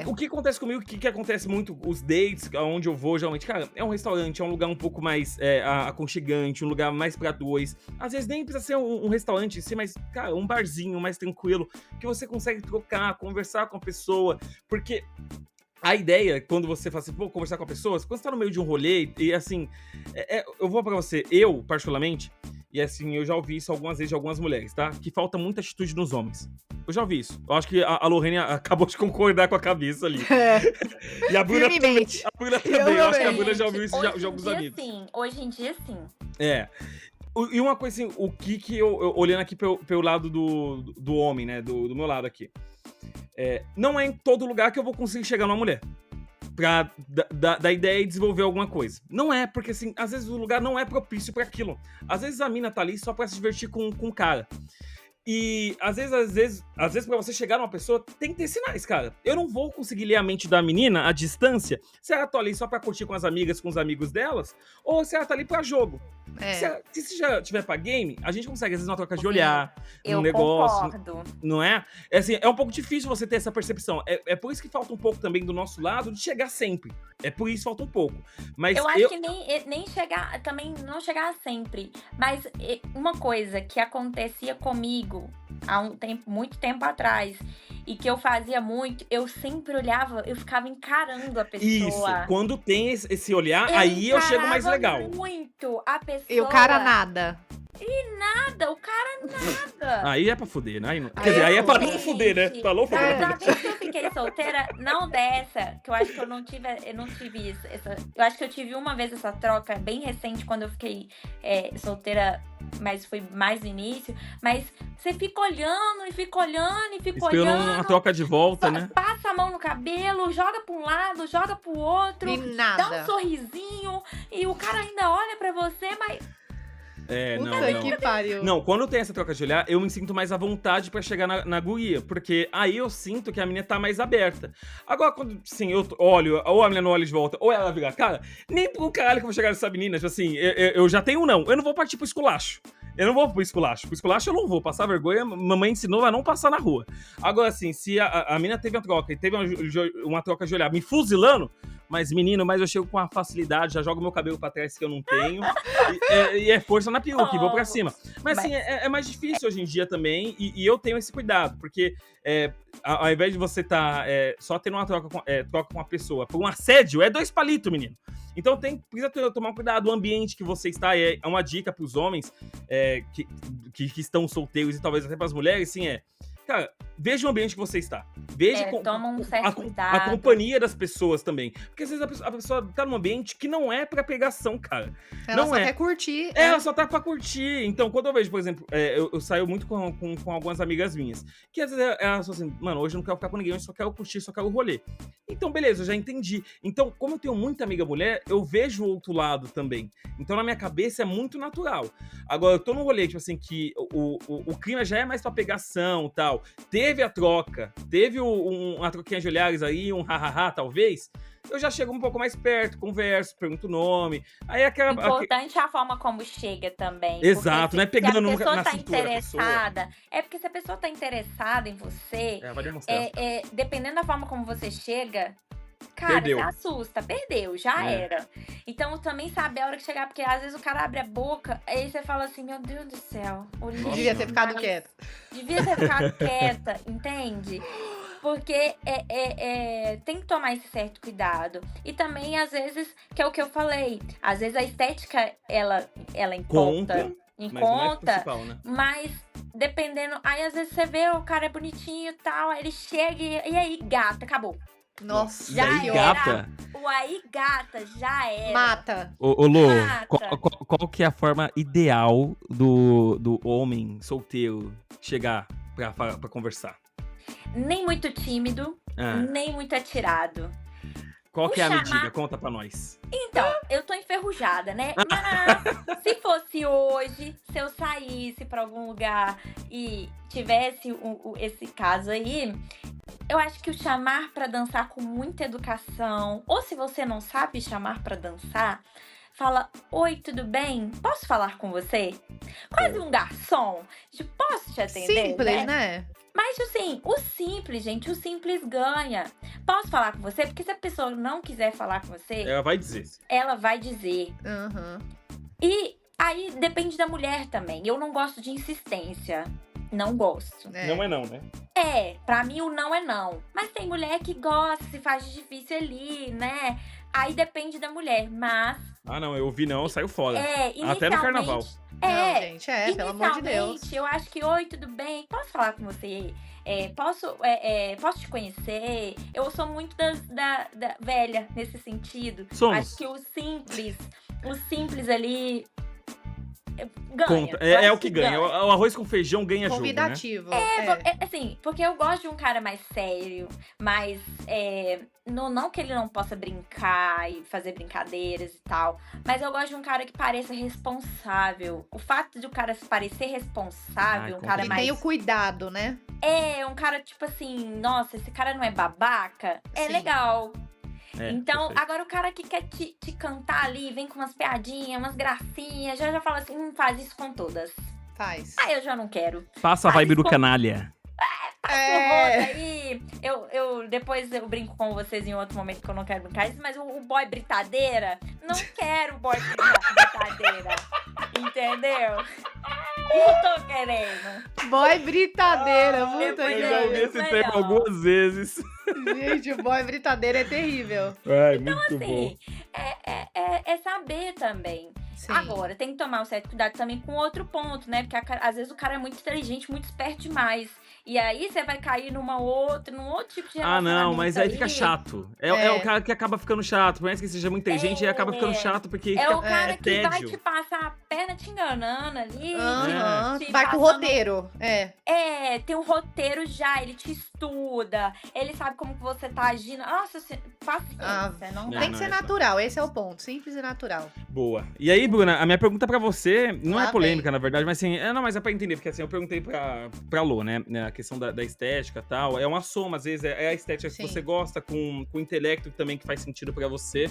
Speaker 2: O que acontece comigo, o que acontece muito, os dates, onde eu vou, geralmente, cara, é um restaurante, é um lugar um pouco mais aconchegante, um lugar mais pra dois. Às vezes nem precisa ser um restaurante, ser mais, cara, um barzinho mais tranquilo, que você consegue trocar, conversar com a pessoa, porque a ideia, quando você fala assim, conversar com a pessoa, quando você tá no meio de um rolê, e assim, eu vou pra você, eu, particularmente, e assim, eu já ouvi isso algumas vezes de algumas mulheres, tá? Que falta muita atitude nos homens. Eu já ouvi isso. Eu acho que a Lorraine acabou de concordar com a cabeça ali. E a Bruna também. Eu acho que a Bruna já ouviu isso de alguns amigos.
Speaker 3: Hoje em dia, sim.
Speaker 2: E uma coisa assim, o que eu olhando aqui pelo lado do homem, né? Do meu lado aqui. Não é em todo lugar que eu vou conseguir chegar numa mulher. Pra dar ideia e desenvolver alguma coisa. Não é, porque assim, às vezes o lugar não é propício pra aquilo. Às vezes a mina tá ali só pra se divertir com o cara. E às vezes pra você chegar numa pessoa, tem que ter sinais, cara. Eu não vou conseguir ler a mente da menina à distância se ela tá ali só pra curtir com as amigas, com os amigos delas, ou se ela tá ali pra jogo. Se você já tiver pra game, a gente consegue, às vezes, uma troca de olhar, um negócio.
Speaker 3: Concordo.
Speaker 2: Não é? Assim, é um pouco difícil você ter essa percepção. É por isso que falta um pouco também do nosso lado de chegar sempre. É por isso que falta um pouco. Mas
Speaker 3: eu acho que nem chegar, também não chegar sempre. Mas uma coisa que acontecia comigo há muito tempo atrás, e que eu fazia muito, eu sempre olhava, eu ficava encarando a pessoa.
Speaker 2: Isso, quando tem esse olhar, aí eu chego mais legal.
Speaker 3: Muito a pessoa.
Speaker 1: E o cara nada.
Speaker 3: E nada, o cara nada.
Speaker 2: Aí é pra fuder, né? Quer dizer, aí é pra não fuder, né? Falou, fuder.
Speaker 3: Da vez que eu fiquei solteira, não dessa, que eu acho que eu não tive isso. Eu acho que eu tive uma vez essa troca bem recente, quando eu fiquei solteira, mas foi mais no início. Mas você fica olhando e fica olhando e fica olhando.
Speaker 2: Esperando uma troca de volta, né?
Speaker 3: Passa a mão no cabelo, joga pra um lado, joga pro outro.
Speaker 1: E nada.
Speaker 3: Dá um sorrisinho e o cara ainda olha pra você, mas...
Speaker 1: Puta que pariu.
Speaker 2: Não, quando tem essa troca de olhar, eu me sinto mais à vontade pra chegar na guria, porque aí eu sinto que a menina tá mais aberta. Agora, quando, assim, eu olho, ou a menina não olha de volta, ou ela vira, cara, nem pro caralho que eu vou chegar nessa menina, tipo assim, eu já tenho um não, eu não vou partir pro esculacho. Eu não vou pro esculacho. Pro esculacho eu não vou. Passar vergonha, mamãe ensinou a não passar na rua. Agora, assim, se a menina teve uma troca e teve uma troca de olhar me fuzilando, mas, menino, eu chego com uma facilidade, já jogo meu cabelo pra trás que eu não tenho. E é força na peruca, e vou pra cima. Mas, assim, é mais difícil hoje em dia também, e eu tenho esse cuidado, porque ao invés de você só tendo uma troca com a pessoa por um assédio, é 2 palitos, menino. Então precisa tomar cuidado. O ambiente que você está é uma dica pros homens que estão solteiros e talvez até pras mulheres, assim, cara, veja o ambiente que você está. Veja
Speaker 3: toma um certo cuidado.
Speaker 2: A companhia das pessoas também. Porque às vezes a pessoa tá num ambiente que não é pra pegação, cara.
Speaker 1: Ela só quer curtir.
Speaker 2: Ela só tá pra curtir. Então, quando eu vejo, por exemplo, eu saio muito com algumas amigas minhas, que às vezes elas falam assim, mano, hoje eu não quero ficar com ninguém, eu só quero curtir, só quero rolê. Então, beleza, eu já entendi. Então, como eu tenho muita amiga mulher, eu vejo o outro lado também. Então, na minha cabeça, é muito natural. Agora, eu tô num rolê, tipo assim, que o clima já é mais pra pegação e tal. Teve a troca, teve uma troquinha de olhares aí, um ha-ha-ha, talvez. Eu já chego um pouco mais perto, converso, pergunto o nome. Aí aquela.
Speaker 3: Importante a forma como chega também.
Speaker 2: Exato, não é pegando na cintura
Speaker 3: da pessoa. É porque se a pessoa tá interessada em você,
Speaker 2: vai demonstrar.
Speaker 3: Dependendo da forma como você chega, cara,
Speaker 2: Perdeu.
Speaker 3: você assusta, perdeu, já
Speaker 2: É.
Speaker 3: era. Então também sabe a hora que chegar, porque às vezes o cara abre a boca, aí você fala assim, meu Deus do céu, olhei
Speaker 2: Nossa.
Speaker 1: Devia ter ficado
Speaker 3: demais.
Speaker 1: quieta.
Speaker 3: Devia ter ficado quieta, entende? Porque tem que tomar esse certo cuidado. E também, às vezes, que é o que eu falei, às vezes a estética, ela
Speaker 2: Conta,
Speaker 3: em
Speaker 2: mas não é o
Speaker 3: conta,
Speaker 2: principal, né?
Speaker 3: mas dependendo. Aí às vezes você vê o cara é bonitinho e tal, aí ele chega e aí, gata, acabou.
Speaker 1: Nossa,
Speaker 3: Já
Speaker 2: Daí,
Speaker 1: que
Speaker 3: era.
Speaker 1: ódio.
Speaker 2: gata.
Speaker 3: O aí, gata, já era.
Speaker 1: Mata.
Speaker 2: Ô Lô,
Speaker 3: Mata.
Speaker 2: qual que é a forma ideal do homem solteiro chegar pra conversar?
Speaker 3: Nem muito tímido,
Speaker 2: Ah,
Speaker 3: nem muito atirado.
Speaker 2: qual que é a
Speaker 3: chamar-
Speaker 2: medida? Conta pra nós.
Speaker 3: Então, eu tô enferrujada, né? Mas se fosse hoje, se eu saísse pra algum lugar e tivesse esse caso aí, eu acho que o chamar pra dançar com muita educação, ou se você não sabe chamar pra dançar, fala: oi, tudo bem? Posso falar com você? Quase um garçom. Tipo, posso te atender?
Speaker 1: Simples, né?
Speaker 3: Mas assim, o simples, gente, o simples ganha. Posso falar com você? Porque se a pessoa não quiser falar com você,
Speaker 2: Ela vai dizer.
Speaker 3: ela vai dizer.
Speaker 1: Aham.
Speaker 3: E aí depende da mulher também. Eu não gosto de insistência. Não gosto.
Speaker 1: É.
Speaker 2: Não é não, né?
Speaker 3: Pra mim o não é não. Mas tem mulher que gosta, se faz de difícil ali, né? Aí depende da mulher. Mas,
Speaker 2: Ah, não, eu ouvi não, saiu fora.
Speaker 3: inicialmente...
Speaker 2: Até no carnaval.
Speaker 1: Não, gente, pelo amor de Deus.
Speaker 3: Inicialmente, eu acho que, oi, tudo bem? Posso falar com você? Posso te conhecer? Eu sou muito da velha nesse sentido.
Speaker 2: Somos.
Speaker 3: Acho que o simples ali ganha.
Speaker 2: Conta.
Speaker 3: Eu
Speaker 2: É
Speaker 3: acho
Speaker 2: o que ganha. O arroz com feijão ganha jogo, né?
Speaker 1: Convidativo.
Speaker 3: Assim, porque eu gosto de um cara mais sério, mais. Não que ele não possa brincar e fazer brincadeiras e tal, mas eu gosto de um cara que pareça responsável. O fato de o cara parecer responsável,
Speaker 2: Ai,
Speaker 3: um cara
Speaker 1: E
Speaker 3: mais.
Speaker 1: tem o cuidado, né?
Speaker 3: Um cara tipo assim, nossa, esse cara não é babaca, é
Speaker 1: Sim.
Speaker 3: legal.
Speaker 2: É,
Speaker 3: Então,
Speaker 2: perfeito.
Speaker 3: agora o cara que quer te cantar ali, vem com umas piadinhas, umas gracinhas, já fala assim, faz isso com todas.
Speaker 1: Faz.
Speaker 3: Aí eu já não quero.
Speaker 2: Passa a
Speaker 3: Faz
Speaker 2: vibe do
Speaker 3: com-
Speaker 2: canalha.
Speaker 3: Aí, depois eu brinco com vocês em outro momento que eu não quero brincar isso, mas o boy britadeira, não quero boy britadeira, entendeu? Não tô querendo.
Speaker 1: Boy britadeira, muito
Speaker 3: depois
Speaker 2: Eu
Speaker 3: é,
Speaker 2: já
Speaker 1: legal.
Speaker 2: ouvi
Speaker 3: é
Speaker 2: esse
Speaker 3: melhor.
Speaker 2: termo algumas vezes.
Speaker 1: Gente, o boy britadeira é terrível.
Speaker 2: Ai, muito bom.
Speaker 3: Assim, é saber também.
Speaker 1: Sim.
Speaker 3: Agora, tem que tomar um certo cuidado também com outro ponto, né? Porque às vezes o cara é muito inteligente, muito esperto demais. E aí você vai cair num outro tipo de
Speaker 2: Ah,
Speaker 3: relacionamento.
Speaker 2: não, mas aí fica chato. É
Speaker 1: É.
Speaker 2: o cara que acaba ficando chato. Por mais que seja muito inteligente, ele acaba ficando chato porque
Speaker 3: É
Speaker 2: fica
Speaker 3: o cara que vai
Speaker 2: tédio.
Speaker 3: te passar a perna te enganando ali.
Speaker 1: Aham.
Speaker 3: te
Speaker 1: Vai com o
Speaker 3: passando-
Speaker 1: roteiro. É.
Speaker 3: Tem um roteiro já, ele te estuda, ele sabe como que você tá agindo. Nossa, paciência, não dá.
Speaker 1: Tem que
Speaker 2: não,
Speaker 1: ser
Speaker 2: é
Speaker 1: natural, esse é o ponto. Simples e natural.
Speaker 2: Boa. E aí, Bruna, a minha pergunta pra você não
Speaker 1: Lá
Speaker 2: é polêmica,
Speaker 1: vem.
Speaker 2: na verdade, mas assim, mas é pra entender, porque assim, eu perguntei pra Lô, né, a questão da estética e tal, é uma soma, às vezes, é a estética
Speaker 1: Sim.
Speaker 2: que você gosta, com o intelecto também que faz sentido pra você.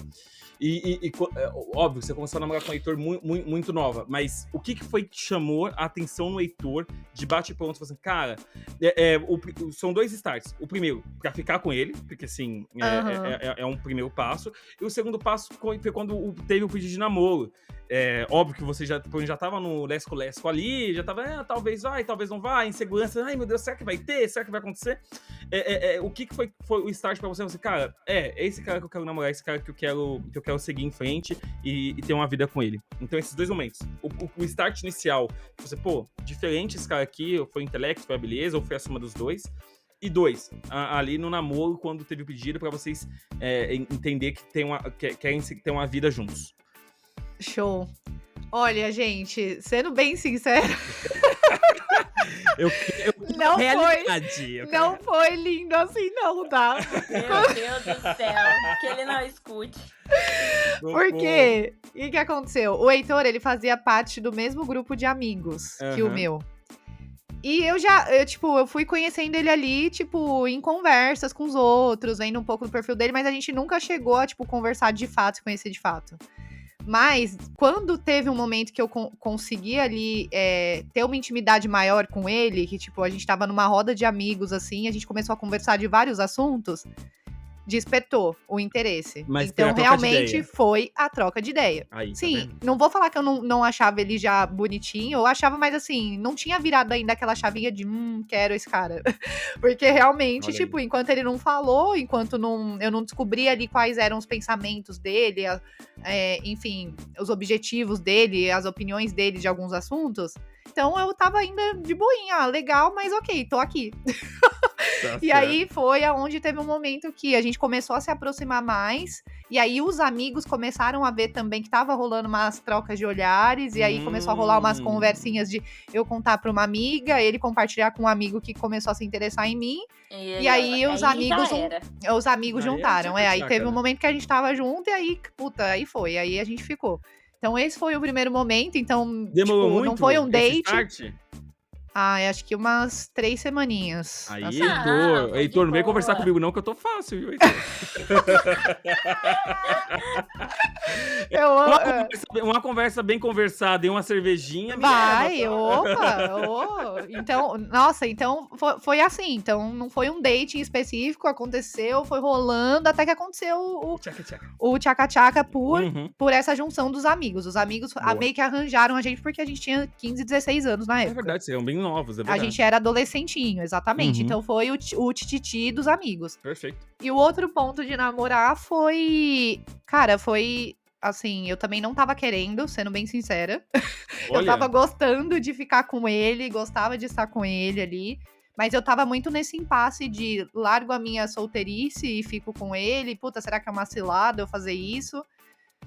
Speaker 2: Óbvio, você começou a namorar com um Heitor muito nova, mas o que foi que chamou a atenção no Heitor de bate-pronto? Você falou assim, cara, são dois starts. O primeiro, pra ficar com ele, porque assim,
Speaker 1: Aham.
Speaker 2: é um primeiro passo. E o segundo passo foi quando teve o pedido de namoro. Óbvio que você já tava no lesco-lesco ali, já tava, talvez vai, talvez não vai, insegurança, ai meu Deus, será que vai ter? Será que vai acontecer? O que foi o start pra você? Você, cara, é esse cara que eu quero namorar, esse cara que eu quero seguir em frente e ter uma vida com ele. Então, esses dois momentos. O start inicial, você, diferente esse cara aqui, foi intelecto, foi a beleza, ou foi a soma dos dois. E dois, ali no namoro, quando teve o pedido pra vocês entender que querem ter uma vida juntos.
Speaker 1: Show. Olha, gente, sendo bem sincero,
Speaker 2: Eu
Speaker 1: Não foi.
Speaker 2: realidade.
Speaker 1: não foi lindo assim não, tá?
Speaker 3: Meu Deus do céu, que ele não escute.
Speaker 1: Por quê? O que aconteceu? O Heitor, ele fazia parte do mesmo grupo de amigos que o
Speaker 2: Aham.
Speaker 1: meu. E eu fui conhecendo ele ali, em conversas com os outros, vendo um pouco do perfil dele, mas a gente nunca chegou a, conversar de fato, se conhecer de fato. Mas, quando teve um momento que eu consegui ali ter uma intimidade maior com ele, que, a gente tava numa roda de amigos, assim, a gente começou a conversar de vários assuntos, despertou o interesse.
Speaker 2: Mas foi
Speaker 1: então,
Speaker 2: a troca de
Speaker 1: realmente,
Speaker 2: ideia.
Speaker 1: foi a troca de ideia.
Speaker 2: Aí, tá
Speaker 1: Sim,
Speaker 2: vendo?
Speaker 1: não vou falar que eu não achava ele já bonitinho, eu achava, mas assim, não tinha virado ainda aquela chavinha de, quero esse cara. Porque realmente,
Speaker 2: Olha aí.
Speaker 1: tipo, enquanto ele não falou, enquanto eu não descobri ali quais eram os pensamentos dele, enfim, os objetivos dele, as opiniões dele de alguns assuntos, então eu tava ainda de boinha, legal, mas ok, tô aqui.
Speaker 2: Tá
Speaker 1: E
Speaker 2: certo.
Speaker 1: aí foi aonde teve um momento que a gente começou a se aproximar mais, e aí os amigos começaram a ver também que tava rolando umas trocas de olhares, e aí começou a rolar umas conversinhas de eu contar pra uma amiga, ele compartilhar com um amigo que começou a se interessar em mim, e aí os amigos
Speaker 3: já era.
Speaker 1: Aí juntaram. Aí
Speaker 2: tchaca-tchaca,
Speaker 1: teve um
Speaker 2: né?
Speaker 1: momento que a gente tava junto, e aí, puta, aí foi, aí a gente ficou. Então esse foi o primeiro momento, então,
Speaker 2: Demorou
Speaker 1: tipo,
Speaker 2: muito
Speaker 1: não foi um
Speaker 2: esse
Speaker 1: date.
Speaker 2: start?
Speaker 1: Acho que umas 3 semaninhas.
Speaker 2: Aí,
Speaker 1: assim.
Speaker 2: Heitor,
Speaker 3: foi de
Speaker 2: Heitor, não vem
Speaker 3: boa.
Speaker 2: conversar comigo não, que eu tô fácil, viu, Heitor? Uma conversa bem conversada e uma cervejinha me
Speaker 1: Vai,
Speaker 2: leva, tá?
Speaker 1: opa, Então, nossa, então foi assim. Então, não foi um date em específico, aconteceu, foi rolando, até que aconteceu
Speaker 2: Tchaca-tchaca.
Speaker 1: o tchaca-tchaca
Speaker 2: Uhum.
Speaker 1: por essa junção dos amigos. Os amigos
Speaker 2: Boa.
Speaker 1: meio que arranjaram a gente, porque a gente tinha 15, 16 anos na
Speaker 2: É
Speaker 1: época.
Speaker 2: verdade, vocês eram bem novos, é
Speaker 1: A
Speaker 2: verdade.
Speaker 1: gente era adolescentinho, exatamente.
Speaker 2: Uhum.
Speaker 1: Então, foi o tititi dos amigos.
Speaker 2: Perfeito.
Speaker 1: E o outro ponto de namorar foi... Cara, foi... Assim, eu também não tava querendo, sendo bem sincera. Eu
Speaker 2: Olha,
Speaker 1: tava gostando de ficar com ele, gostava de estar com ele ali. Mas eu tava muito nesse impasse de largo a minha solteirice e fico com ele. Puta, será que é uma cilada eu fazer isso?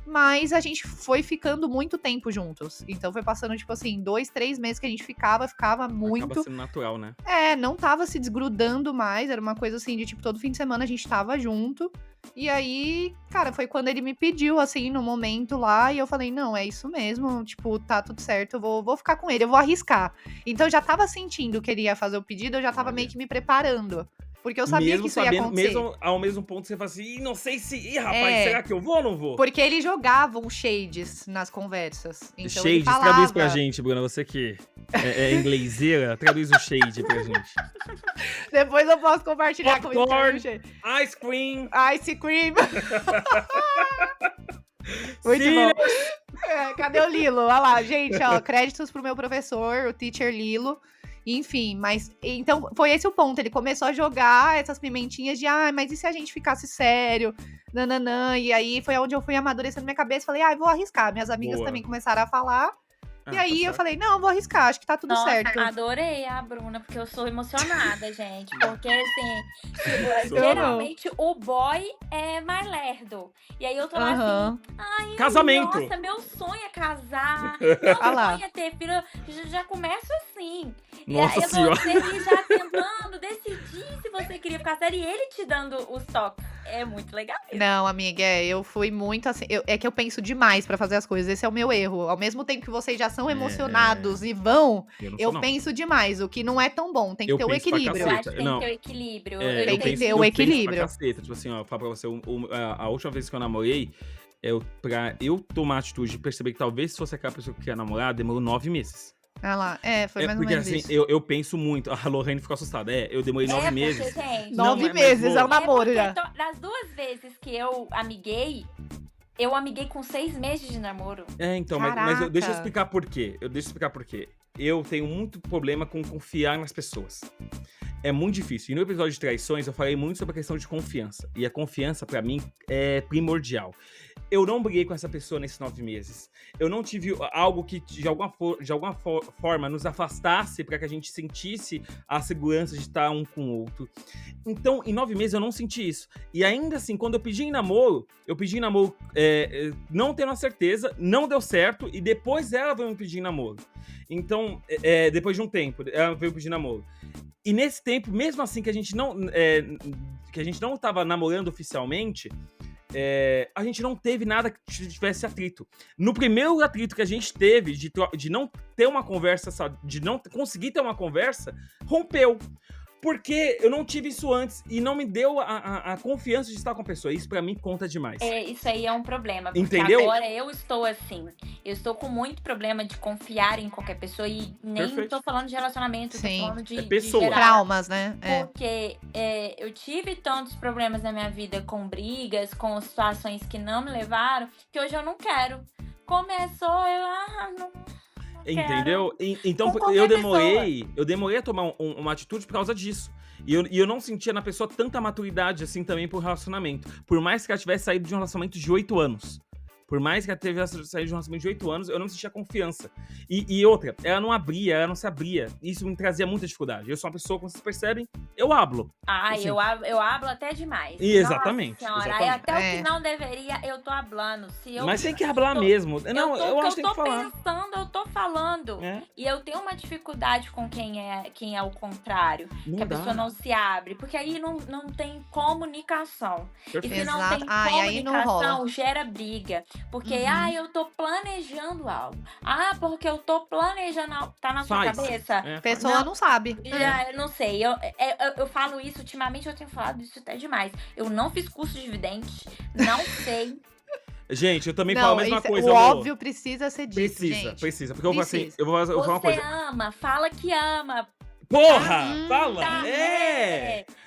Speaker 1: Mas a gente foi ficando muito tempo juntos. Então foi passando, tipo assim, 2, 3 meses que a gente ficava muito.
Speaker 2: acaba sendo natural, né?
Speaker 1: Não tava se desgrudando mais. Era uma coisa assim de, tipo, todo fim de semana a gente tava junto. E aí, cara, foi quando ele me pediu, assim, no momento lá. E eu falei, não, é isso mesmo. Tipo, tá tudo certo, eu vou ficar com ele, eu vou arriscar. Então eu já tava sentindo que ele ia fazer o pedido, eu já tava
Speaker 2: Olha.
Speaker 1: meio que me preparando. Porque eu sabia
Speaker 2: Mesmo
Speaker 1: que isso ia
Speaker 2: sabendo,
Speaker 1: acontecer.
Speaker 2: mesmo ao mesmo ponto você fala assim, "Ih, não sei se... Ih, rapaz,
Speaker 1: É.
Speaker 2: será que eu vou ou não vou?"
Speaker 1: Porque ele jogava uns shades nas conversas. Então ele
Speaker 2: Shades,
Speaker 1: falava...
Speaker 2: traduz pra gente, Bruna, você que é ingleseira, traduz o shade pra gente.
Speaker 1: Depois eu posso compartilhar com
Speaker 2: Popcorn.
Speaker 1: você.
Speaker 2: Ice cream.
Speaker 1: Ice cream. Muito
Speaker 2: Cílios.
Speaker 1: bom. Cadê o Lilo? Olha lá, gente, ó, créditos pro meu professor, o teacher Lilo. Enfim, mas então foi esse o ponto. Ele começou a jogar essas pimentinhas de mas e se a gente ficasse sério? Nananã. E aí foi onde eu fui amadurecendo minha cabeça. Falei, eu vou arriscar. Minhas amigas
Speaker 2: Boa.
Speaker 1: também começaram a falar. E
Speaker 2: Ah,
Speaker 1: aí
Speaker 2: tá
Speaker 1: eu
Speaker 2: certo.
Speaker 1: falei, não, eu vou arriscar, acho que tá tudo
Speaker 3: Nossa,
Speaker 1: certo.
Speaker 3: adorei a Bruna, porque eu sou emocionada, gente. Porque, assim, tipo,
Speaker 2: Sou.
Speaker 3: geralmente o boy é mais lerdo. E aí eu tô lá assim,
Speaker 1: Aham.
Speaker 2: Casamento.
Speaker 3: nossa, meu sonho é casar. Meu
Speaker 1: Ah lá.
Speaker 3: sonho é ter filho. Já começo assim.
Speaker 2: Nossa
Speaker 3: e aí
Speaker 2: senhora.
Speaker 3: você ali já tentando decidir se você queria ficar sério e ele te dando os toques. É muito legal isso.
Speaker 1: Não, amiga, eu fui muito assim. É que eu penso demais pra fazer as coisas. Esse é o meu erro. Ao mesmo tempo que vocês já são emocionados e vão,
Speaker 2: Eu não
Speaker 1: eu
Speaker 2: sou, não.
Speaker 1: penso demais. O que não é tão bom. Tem que
Speaker 2: Eu
Speaker 1: ter o
Speaker 2: penso pra
Speaker 1: equilíbrio.
Speaker 3: Eu
Speaker 2: caceta.
Speaker 3: acho que tem
Speaker 2: Não.
Speaker 3: que ter o equilíbrio.
Speaker 2: É,
Speaker 3: Eu
Speaker 1: Tem que
Speaker 3: penso-
Speaker 1: ter o
Speaker 2: eu penso
Speaker 1: equilíbrio.
Speaker 2: pra caceta. Tipo assim, ó, falar pra você, a última vez que eu namorei, pra eu tomar a atitude de perceber que talvez se fosse aquela pessoa que quer namorar, demorou 9 meses.
Speaker 1: Ah lá, foi mais ou
Speaker 2: Porque
Speaker 1: menos
Speaker 2: assim,
Speaker 1: isso.
Speaker 2: eu penso muito. A Lorraine ficou assustada. Eu demorei 9 meses.
Speaker 3: Porque, gente,
Speaker 2: Não,
Speaker 1: 9
Speaker 2: mas
Speaker 1: meses,
Speaker 2: boa.
Speaker 1: é um namoro
Speaker 3: porque
Speaker 1: já.
Speaker 3: das 2 vezes que eu amiguei com 6 meses de namoro.
Speaker 2: Então, mas deixa eu
Speaker 1: Caraca.
Speaker 2: explicar por quê. Eu tenho muito problema com confiar nas pessoas. É muito difícil. E no episódio de traições, eu falei muito sobre a questão de confiança. E a confiança, pra mim, é primordial. Eu não briguei com essa pessoa nesses 9 meses. Eu não tive algo que, de alguma forma, nos afastasse pra que a gente sentisse a segurança de estar um com o outro. Então, em 9 meses, eu não senti isso. E ainda assim, quando eu pedi em namoro, não tendo a certeza, não deu certo, e depois ela veio me pedir em namoro. Então, depois de um tempo, ela veio pedir namoro. E nesse tempo, mesmo assim que a gente não estava namorando oficialmente, a gente não teve nada que tivesse atrito. No primeiro atrito que a gente teve de não ter uma conversa, de não conseguir ter uma conversa, rompeu. Porque eu não tive isso antes e não me deu a confiança de estar com a pessoa. Isso pra mim conta demais.
Speaker 3: Isso aí é um problema, porque
Speaker 2: Entendeu?
Speaker 3: agora eu estou assim. Eu estou com muito problema de confiar em qualquer pessoa e nem
Speaker 2: Perfeito.
Speaker 3: tô falando de relacionamento,
Speaker 1: Sim.
Speaker 3: tô falando de
Speaker 2: pessoa.
Speaker 3: geral.
Speaker 1: Traumas, né?
Speaker 3: Porque eu tive tantos problemas na minha vida com brigas, com situações que não me levaram, que hoje eu não quero. Começou, não
Speaker 2: Entendeu? Então
Speaker 3: Com qualquer
Speaker 2: eu demorei a tomar uma atitude por causa disso. E eu não sentia na pessoa tanta maturidade assim também pro relacionamento. Por mais que ela tivesse saído de um relacionamento de 8 anos. Por mais que ela tivesse saído de um relacionamento de 8 anos, eu não sentia confiança. E outra, ela não se abria. Isso me trazia muita dificuldade. Eu sou uma pessoa, como vocês percebem, eu hablo.
Speaker 3: Ai,
Speaker 2: Assim.
Speaker 3: eu hablo até demais.
Speaker 2: Exatamente,
Speaker 3: Nossa senhora,
Speaker 2: exatamente.
Speaker 3: aí até o que não deveria, eu tô hablando.
Speaker 2: Mas tem que hablar mesmo. Não, eu acho que tem que falar.
Speaker 3: Eu tô pensando, eu tô falando. E eu tenho uma dificuldade com quem é o contrário.
Speaker 2: Não
Speaker 3: que a
Speaker 2: dá.
Speaker 3: pessoa não se abre. Porque aí não tem comunicação.
Speaker 2: Perfeito.
Speaker 3: E se não
Speaker 1: Exato.
Speaker 3: tem
Speaker 1: Aí não
Speaker 3: comunicação,
Speaker 1: rola.
Speaker 3: gera briga. Porque,
Speaker 1: Uhum.
Speaker 3: eu tô planejando algo. Porque eu tô planejando algo. Tá na sua
Speaker 2: Faz.
Speaker 3: cabeça?
Speaker 2: É,
Speaker 1: A pessoa não sabe.
Speaker 3: Já, eu não sei, eu falo isso ultimamente, eu tenho falado isso até demais. Eu não fiz curso de vidente, não sei.
Speaker 2: Gente, eu também
Speaker 1: Não,
Speaker 2: falo a mesma
Speaker 1: isso-
Speaker 2: coisa,
Speaker 1: o
Speaker 2: amor.
Speaker 1: óbvio precisa ser dito,
Speaker 2: Precisa,
Speaker 1: gente.
Speaker 2: precisa. Porque eu vou assim,
Speaker 1: Precisa.
Speaker 2: eu vou falar uma
Speaker 3: Você
Speaker 2: coisa.
Speaker 3: ama, fala que ama.
Speaker 2: Porra!
Speaker 1: Hum,
Speaker 2: Fala!
Speaker 3: Tá?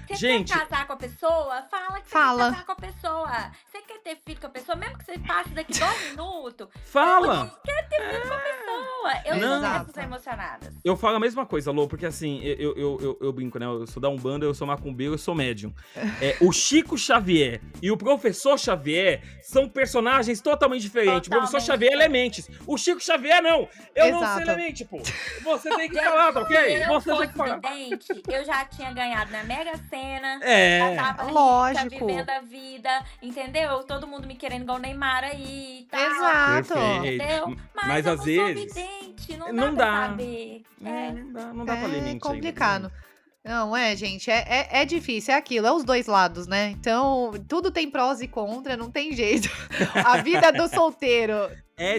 Speaker 3: Você
Speaker 2: Gente.
Speaker 3: quer casar com a pessoa? Fala que
Speaker 1: Fala.
Speaker 3: você quer casar com a pessoa. Você quer ter filho com a pessoa, mesmo que você passe daqui 2 minutos.
Speaker 2: Fala!
Speaker 3: Pessoa, eu
Speaker 2: Não.
Speaker 3: sou dessas emocionadas.
Speaker 2: Eu falo a mesma coisa, Lô, porque assim, eu brinco, né? Eu sou da Umbanda, eu sou macumbeiro, eu sou médium. O Chico Xavier e o Professor Xavier são personagens totalmente diferentes. O Professor
Speaker 3: Totalmente
Speaker 2: Xavier ele é mentes. O Chico Xavier não. Eu não sei
Speaker 1: Exato.
Speaker 2: mente, pô. Você tem que falar, tá ok?
Speaker 3: Se eu
Speaker 2: Você tem
Speaker 3: fosse
Speaker 2: que falar.
Speaker 3: vidente, eu já tinha ganhado na Mega Sena. Já
Speaker 2: É.
Speaker 3: tava rica,
Speaker 1: Lógico.
Speaker 3: vivendo a vida, entendeu? Todo mundo me querendo igual o Neymar aí e tal.
Speaker 1: Exato.
Speaker 2: Perfeito.
Speaker 3: Entendeu?
Speaker 2: Mas
Speaker 3: eu
Speaker 2: às
Speaker 3: não
Speaker 2: vezes.
Speaker 3: sou vidente, não
Speaker 2: não
Speaker 3: dá
Speaker 2: dá.
Speaker 3: pra saber.
Speaker 2: Não dá pra ler mente ainda.
Speaker 1: complicado. Não, gente, é difícil, é aquilo, é os dois lados, né? Então, tudo tem prós e contras, não tem jeito. A vida do solteiro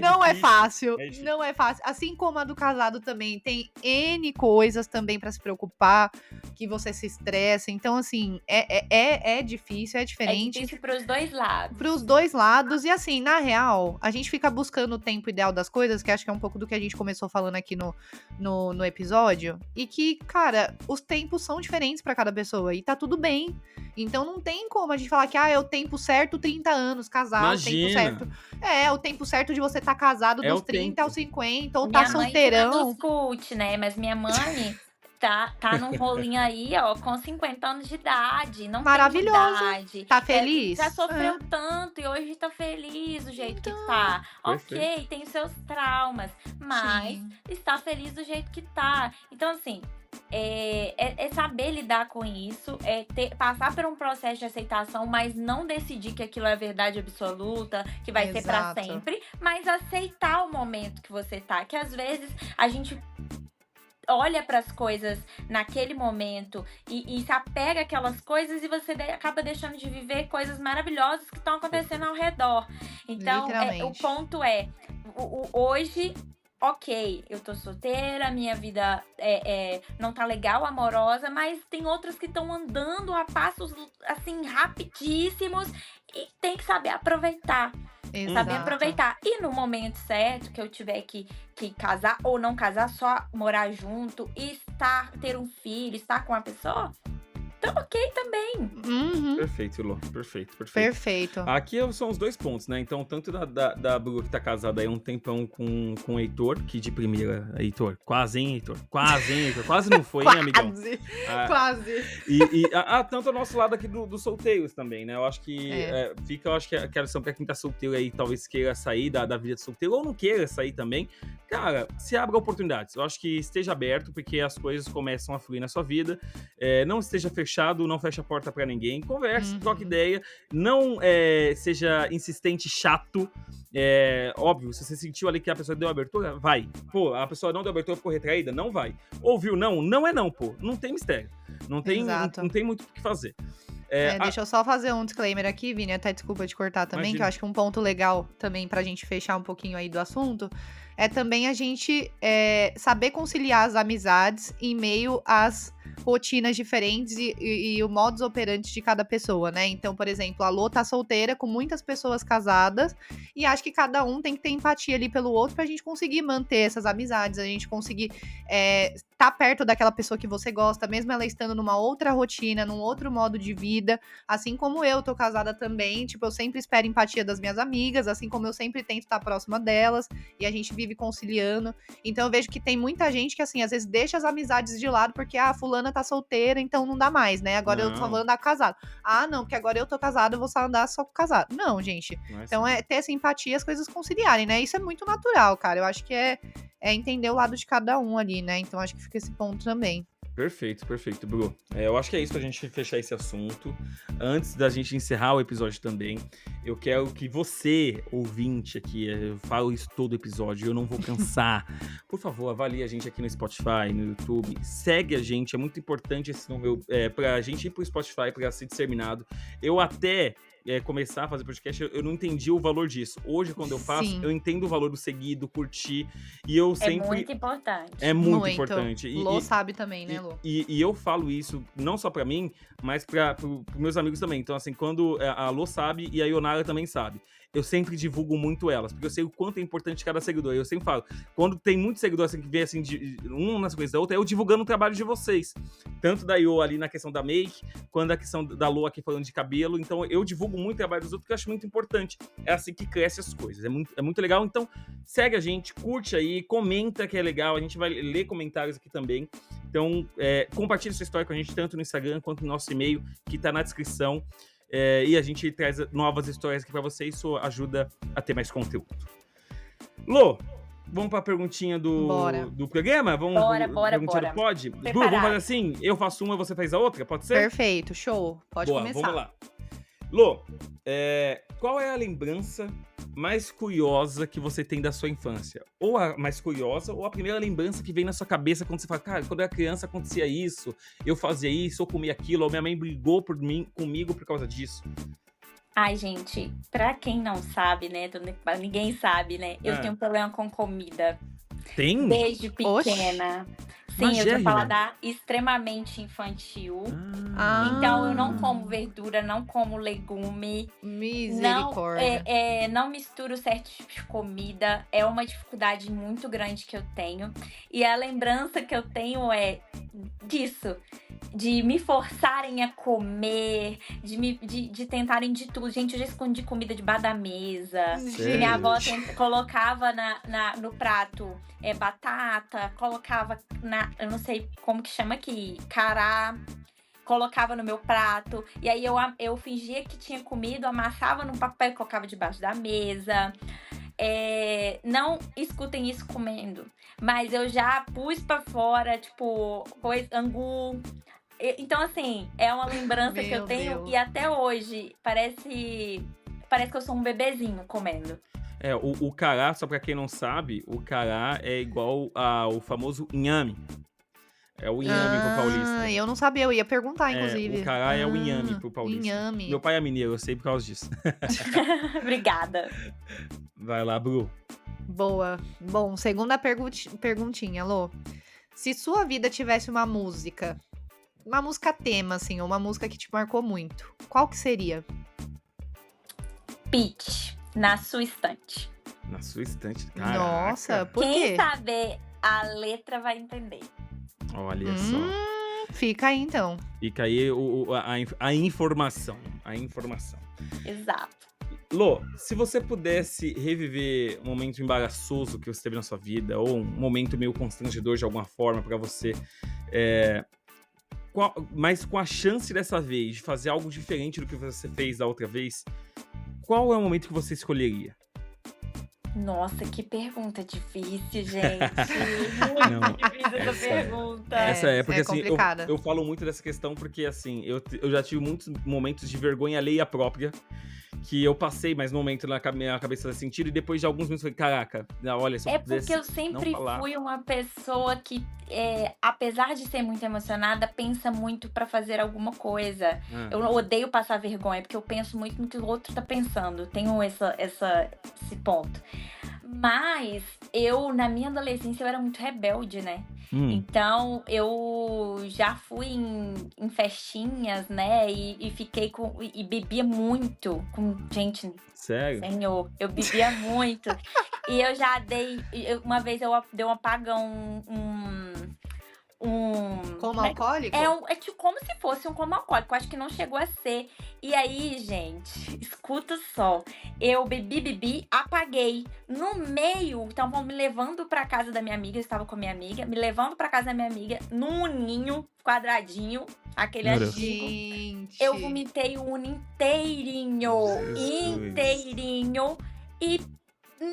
Speaker 1: não é
Speaker 2: difícil.
Speaker 1: fácil,
Speaker 2: É difícil.
Speaker 1: não é fácil. Assim como a do casado também, tem N coisas também pra se preocupar, que você se estressa. Então, assim, é difícil, é
Speaker 3: É
Speaker 1: diferente.
Speaker 3: difícil pros dois lados.
Speaker 1: Pros dois lados, e assim, na real, a gente fica buscando o tempo ideal das coisas, que acho que é um pouco do que a gente começou falando aqui no episódio, e que, cara, os tempos são diferentes pra cada pessoa, e tá tudo bem. Então não tem como a gente falar que, é o tempo certo, 30 anos, casar, o tempo
Speaker 2: Imagina.
Speaker 1: certo. É, o tempo certo de você tá casado
Speaker 2: É
Speaker 1: dos
Speaker 2: o
Speaker 1: 30
Speaker 2: tempo.
Speaker 1: aos 50, ou
Speaker 3: Minha
Speaker 1: tá
Speaker 3: mãe
Speaker 1: solteirão.
Speaker 3: discute, né? Mas minha mãe tá num rolinho aí, ó, com 50 anos de idade. Não
Speaker 1: Maravilhosa.
Speaker 3: tem idade.
Speaker 1: Tá feliz?
Speaker 3: Já sofreu tanto e hoje tá feliz do jeito que tá.
Speaker 2: Perfeito.
Speaker 3: Ok, tem seus traumas, mas
Speaker 1: Sim.
Speaker 3: está feliz do jeito que tá. Então, assim, é saber lidar com isso, passar por um processo de aceitação, mas não decidir que aquilo é verdade absoluta, que vai ser pra
Speaker 1: Exato.
Speaker 3: sempre, mas aceitar o momento que você tá. Que às vezes a gente olha para as coisas naquele momento e se apega àquelas coisas e você acaba deixando de viver coisas maravilhosas que estão acontecendo ao redor. Então,
Speaker 1: Literalmente.
Speaker 3: o ponto hoje, ok, eu tô solteira, minha vida não tá legal, amorosa, mas tem outras que estão andando a passos, assim, rapidíssimos e tem que saber aproveitar. Saber
Speaker 1: Exato.
Speaker 3: aproveitar. E no momento certo que eu tiver que casar ou não casar, só morar junto e ter um filho, estar com uma pessoa, então ok também.
Speaker 1: Uhum.
Speaker 2: Perfeito, Lô. Perfeito.
Speaker 1: Perfeito.
Speaker 2: Aqui são os dois pontos, né? Então, tanto da Bru, que tá casada aí há um tempão com o Heitor, que de primeira, Heitor, quase, hein, Heitor? Quase não foi, hein, amigão?
Speaker 1: Quase,
Speaker 2: Ah,
Speaker 1: quase.
Speaker 2: tanto ao nosso lado aqui dos solteiros também, né? Eu acho que eu acho que a lição pra quem tá solteiro aí, talvez queira sair da vida de solteiro, ou não queira sair também. Cara, se abra oportunidades. Eu acho que esteja aberto, porque as coisas começam a fluir na sua vida. Não esteja fechado, não feche a porta pra ninguém. Converse, troque ideia. Não seja insistente, chato. Óbvio, se você sentiu ali que a pessoa deu abertura, vai. Pô, a pessoa não deu abertura, ficou retraída, não vai. Ouviu não? Não é não, pô. Não tem mistério. Não tem muito o que fazer.
Speaker 1: Deixa eu só fazer um disclaimer aqui, Vini, até desculpa te cortar também,
Speaker 2: Imagina.
Speaker 1: que eu acho que um ponto legal também pra gente fechar um pouquinho aí do assunto, é também a gente saber conciliar as amizades em meio às rotinas diferentes e o modus operandi de cada pessoa, né? Então, por exemplo, a Lô tá solteira com muitas pessoas casadas e acho que cada um tem que ter empatia ali pelo outro pra gente conseguir manter essas amizades, a gente conseguir tá perto daquela pessoa que você gosta, mesmo ela estando numa outra rotina, num outro modo de vida, assim como eu tô casada também, tipo, eu sempre espero empatia das minhas amigas, assim como eu sempre tento estar próxima delas, e a gente vive conciliando. Então eu vejo que tem muita gente que, assim, às vezes deixa as amizades de lado porque, fulana tá solteira, então não dá mais, né? Agora eu só vou andar com casado. Não, porque agora eu tô casado, eu vou só andar só com casado. Não, gente. Então é ter essa empatia, as coisas conciliarem, né? Isso é muito natural, cara. Eu acho que é entender o lado de cada um ali, né? Então acho que fica esse ponto também.
Speaker 2: Perfeito, Bru. Eu acho que é isso pra gente fechar esse assunto. Antes da gente encerrar o episódio também, eu quero que você, ouvinte aqui, eu falo isso todo episódio, eu não vou cansar. Por favor, avalie a gente aqui no Spotify, no YouTube. Segue a gente, é muito importante esse número pra gente ir pro Spotify, pra ser disseminado. Eu até começar a fazer podcast, eu não entendi o valor disso. Hoje, quando eu faço, eu entendo o valor do seguir, do curtir, e eu sempre...
Speaker 3: É muito importante.
Speaker 2: É muito importante.
Speaker 1: Lô sabe também, né, Lô?
Speaker 2: E eu falo isso não só pra mim, mas pros meus amigos também. Então, assim, quando a Lô sabe e a Ionara também sabe, eu sempre divulgo muito elas, porque eu sei o quanto é importante cada seguidor. Eu sempre falo, quando tem muitos seguidores assim, que vem assim, um nas coisas da outra, eu divulgando o trabalho de vocês. Tanto da Io ali na questão da make, quanto da questão da Lô aqui falando de cabelo. Então, eu divulgo muito o trabalho dos outros, que eu acho muito importante. É assim que cresce as coisas. É muito legal. Então, segue a gente, curte aí, comenta que é legal. A gente vai ler comentários aqui também. Então, compartilhe sua história com a gente, tanto no Instagram quanto no nosso e-mail, que tá na descrição. E a gente traz novas histórias aqui pra vocês, isso ajuda a ter mais conteúdo. Lô, vamos pra perguntinha do programa?
Speaker 3: Bora.
Speaker 2: Do pod? Bru, vamos fazer assim? Eu faço uma, você faz a outra? Pode ser?
Speaker 1: Perfeito, show. Pode começar.
Speaker 2: Vamos lá. Lô, qual é a lembrança mais curiosa que você tem da sua infância? Ou a mais curiosa, ou a primeira lembrança que vem na sua cabeça quando você fala, cara, quando eu era criança acontecia isso, eu fazia isso, ou comia aquilo, ou minha mãe brigou comigo por causa disso.
Speaker 3: Ai, gente, pra quem não sabe, né, ninguém sabe, né, eu tenho um problema com comida.
Speaker 2: Tem?
Speaker 3: Desde pequena. Sim, eu tinha paladar extremamente infantil. Então, eu não como verdura, não como legume.
Speaker 1: Misericórdia.
Speaker 3: Não misturo certos tipos de comida. É uma dificuldade muito grande que eu tenho. E a lembrança que eu tenho é disso. De me forçarem a comer, de tentarem de tudo. Gente, eu já escondi comida debaixo da mesa. Minha avó colocava no prato batata, colocava eu não sei como que chama aqui, cará, colocava no meu prato. E aí eu fingia que tinha comido, amassava no papel e colocava debaixo da mesa. Não escutem isso comendo, mas eu já pus pra fora, tipo, angu. Então, assim, é uma lembrança que eu tenho. Deus. E até hoje, parece que eu sou um bebezinho comendo.
Speaker 2: O cará, só pra quem não sabe, o cará é igual ao famoso inhame. É o inhame pro paulista.
Speaker 1: Eu não sabia, eu ia perguntar, inclusive.
Speaker 2: O cará é o inhame pro paulista.
Speaker 1: Inhame.
Speaker 2: Meu pai é mineiro, eu sei por causa disso.
Speaker 3: Obrigada.
Speaker 2: Vai lá, Bru.
Speaker 1: Boa. Bom, segunda perguntinha, Lô. Se sua vida tivesse uma música tema, assim, ou uma música que te marcou muito, qual que seria?
Speaker 3: Peach, Na Sua Estante.
Speaker 2: Na Sua Estante? Caraca.
Speaker 1: Nossa, por quê?
Speaker 3: Quem saber a letra vai entender.
Speaker 2: Olha só.
Speaker 1: Fica aí, então.
Speaker 2: Fica aí a informação. A informação.
Speaker 3: Exato.
Speaker 2: Lô, se você pudesse reviver um momento embaraçoso que você teve na sua vida, ou um momento meio constrangedor de alguma forma pra você, mas com a chance dessa vez de fazer algo diferente do que você fez da outra vez, qual é o momento que você escolheria?
Speaker 3: Nossa, que pergunta difícil, gente. Muito difícil essa pergunta.
Speaker 2: Essa porque assim,
Speaker 1: complicada.
Speaker 2: Eu falo muito dessa questão porque assim, eu já tive muitos momentos de vergonha alheia própria que eu passei, mas no momento na minha cabeça sentido, e depois de alguns minutos eu falei, caraca, olha, se eu pudesse
Speaker 3: porque eu sempre fui uma pessoa que, apesar de ser muito emocionada, pensa muito pra fazer alguma coisa. Eu odeio passar vergonha, porque eu penso muito no que o outro tá pensando. Tenho esse ponto. Mas na minha adolescência, eu era muito rebelde, né? Então, eu já fui em festinhas, né? E fiquei e bebia muito. Gente,
Speaker 2: Sério?
Speaker 3: Senhor, eu bebia muito. E eu já uma vez eu dei um apagão,
Speaker 1: Como alcoólico?
Speaker 3: É tipo como se fosse um coma alcoólico. Acho que não chegou a ser. E aí, gente, escuta só. Eu bebi, apaguei. No meio, estavam me levando pra casa da minha amiga. Eu estava com a minha amiga. Me levando pra casa da minha amiga. Num uninho quadradinho. Aquele antigo.
Speaker 1: Gente.
Speaker 3: Eu vomitei o uno inteirinho. Inteirinho. E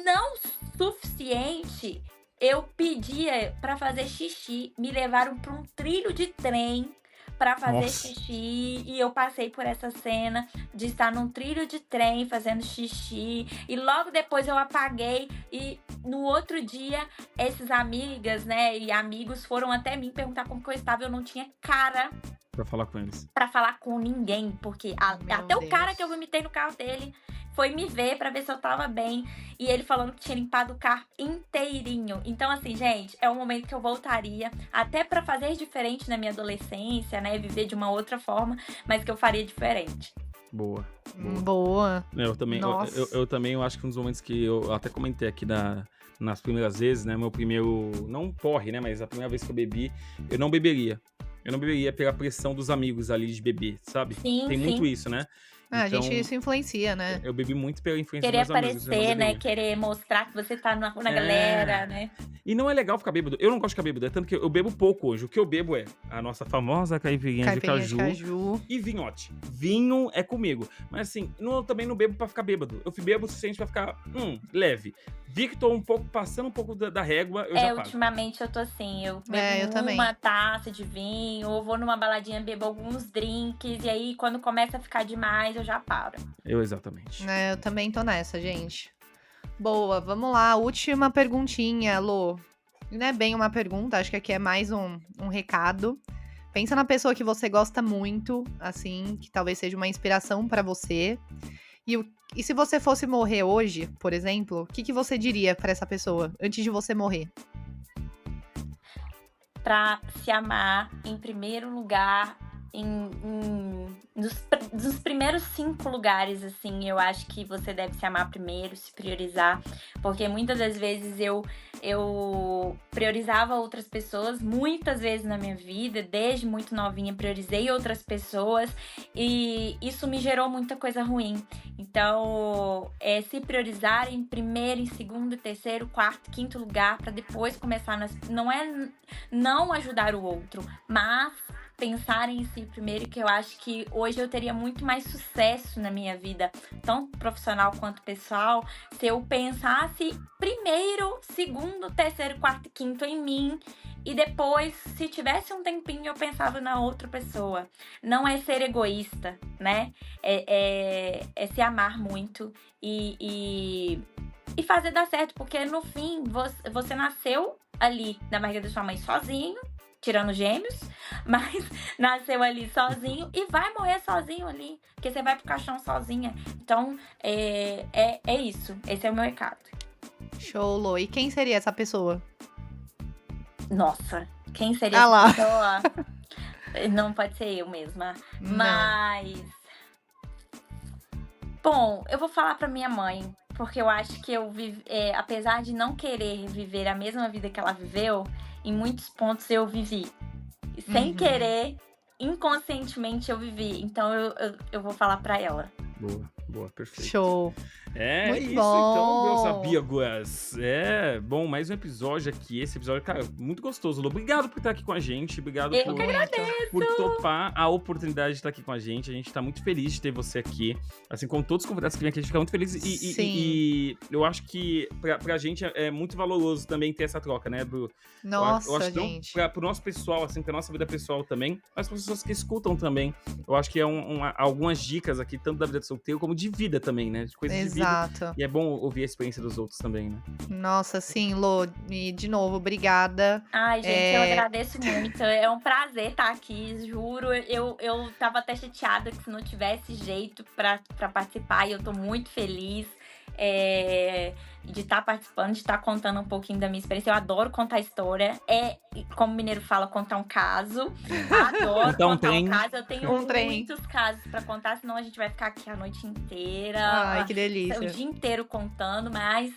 Speaker 3: não suficiente. Eu pedia pra fazer xixi, me levaram pra um trilho de trem pra fazer xixi, e eu passei por essa cena de estar num trilho de trem fazendo xixi, e logo depois eu apaguei, e no outro dia, essas amigas, né, e amigos foram até mim perguntar como que eu estava, eu não tinha cara
Speaker 2: pra falar com eles.
Speaker 3: Pra falar com ninguém, porque até o cara que eu vomitei no carro dele foi me ver pra ver se eu tava bem. E ele falando que tinha limpado o carro inteirinho. Então, assim, gente, é um momento que eu voltaria até pra fazer diferente na minha adolescência, né? Viver de uma outra forma, mas que eu faria diferente.
Speaker 2: Boa.
Speaker 1: Boa.
Speaker 2: Eu também eu acho que um dos momentos que eu até comentei aqui nas primeiras vezes, né? Meu primeiro, não porre, né? Mas a primeira vez que eu bebi, eu não beberia. Eu não beberia pela pressão dos amigos ali de beber, sabe?
Speaker 3: Sim,
Speaker 2: Tem muito isso, né?
Speaker 1: A gente, isso influencia, né?
Speaker 2: Eu bebi muito pela influência
Speaker 3: Querer
Speaker 2: dos meus amigos.
Speaker 3: aparecer, né? Querer mostrar que você tá na galera, né?
Speaker 2: E não é legal ficar bêbado. Eu não gosto de ficar bêbado, é tanto que eu bebo pouco hoje. O que eu bebo é a nossa famosa caipirinha de caju e vinhote. Vinho é comigo. Mas assim, eu também não bebo pra ficar bêbado. Eu bebo o suficiente pra ficar leve. Victor passando um pouco da régua, eu já pago.
Speaker 3: Ultimamente eu tô assim, eu bebo uma taça de vinho, ou vou numa baladinha, bebo alguns drinks, e aí quando começa a ficar demais, eu já paro.
Speaker 2: Exatamente.
Speaker 1: Eu também tô nessa, gente. Boa, vamos lá, última perguntinha, Lô. Não é bem uma pergunta, acho que aqui é mais um recado. Pensa na pessoa que você gosta muito, assim, que talvez seja uma inspiração pra você. E se você fosse morrer hoje, por exemplo, o que você diria pra essa pessoa antes de você morrer?
Speaker 3: Pra se amar em primeiro lugar, nos primeiros 5 lugares, assim, eu acho que você deve se amar primeiro, se priorizar, porque muitas das vezes eu priorizava outras pessoas, muitas vezes na minha vida, desde muito novinha, priorizei outras pessoas, e isso me gerou muita coisa ruim. Então, se priorizar em primeiro, em segundo, terceiro, quarto, quinto lugar, para depois começar não é não ajudar o outro, mas pensar em si primeiro, que eu acho que hoje eu teria muito mais sucesso na minha vida, tanto profissional quanto pessoal, se eu pensasse primeiro, segundo, terceiro, quarto e quinto em mim, e depois, se tivesse um tempinho, eu pensava na outra pessoa. Não é ser egoísta, né? É se amar muito e fazer dar certo, porque no fim, você nasceu ali na barriga da sua mãe sozinho, tirando gêmeos, mas nasceu ali sozinho e vai morrer sozinho ali, porque você vai pro caixão sozinha. Então, é isso. Esse é o meu recado.
Speaker 1: Show, Lô. E quem seria essa pessoa?
Speaker 3: Nossa, quem seria essa pessoa? Não pode ser eu mesma.
Speaker 1: Não.
Speaker 3: Mas... Bom, eu vou falar pra minha mãe, porque eu acho que apesar de não querer viver a mesma vida que ela viveu, em muitos pontos eu vivi. Sem querer, inconscientemente eu vivi. Então eu vou falar pra ela.
Speaker 2: Boa, perfeito.
Speaker 1: Show.
Speaker 2: Muito
Speaker 1: isso,
Speaker 2: então, meus amigos. Bom, mais um episódio aqui. Esse episódio, cara, muito gostoso. Lu, obrigado por estar aqui com a gente. Obrigado por topar a oportunidade de estar aqui com a gente. A gente tá muito feliz de ter você aqui. Assim como todos os convidados que vêm aqui, a gente fica muito feliz. E eu acho que pra gente é muito valoroso também ter essa troca, né, Bru?
Speaker 1: Nossa,
Speaker 2: eu acho que
Speaker 1: gente.
Speaker 2: Pro nosso pessoal, assim, pra nossa vida pessoal também, mas para as pessoas que escutam também. Eu acho que algumas dicas aqui, tanto da vida de solteiro como de vida também, né? De coisas de vida. E é bom ouvir a experiência dos outros também, né?
Speaker 1: Nossa, sim, Lô. E, de novo, obrigada.
Speaker 3: Ai, gente, eu agradeço muito. É um prazer estar aqui, juro. Eu tava até chateada que se não tivesse jeito pra participar, e eu tô muito feliz. de estar participando, de estar contando um pouquinho da minha experiência. Eu adoro contar história. Como o mineiro fala, contar um caso. Adoro contar um caso. Eu tenho muitos casos pra contar, senão a gente vai ficar aqui a noite inteira.
Speaker 1: Ai, que delícia.
Speaker 3: O dia inteiro contando, mas...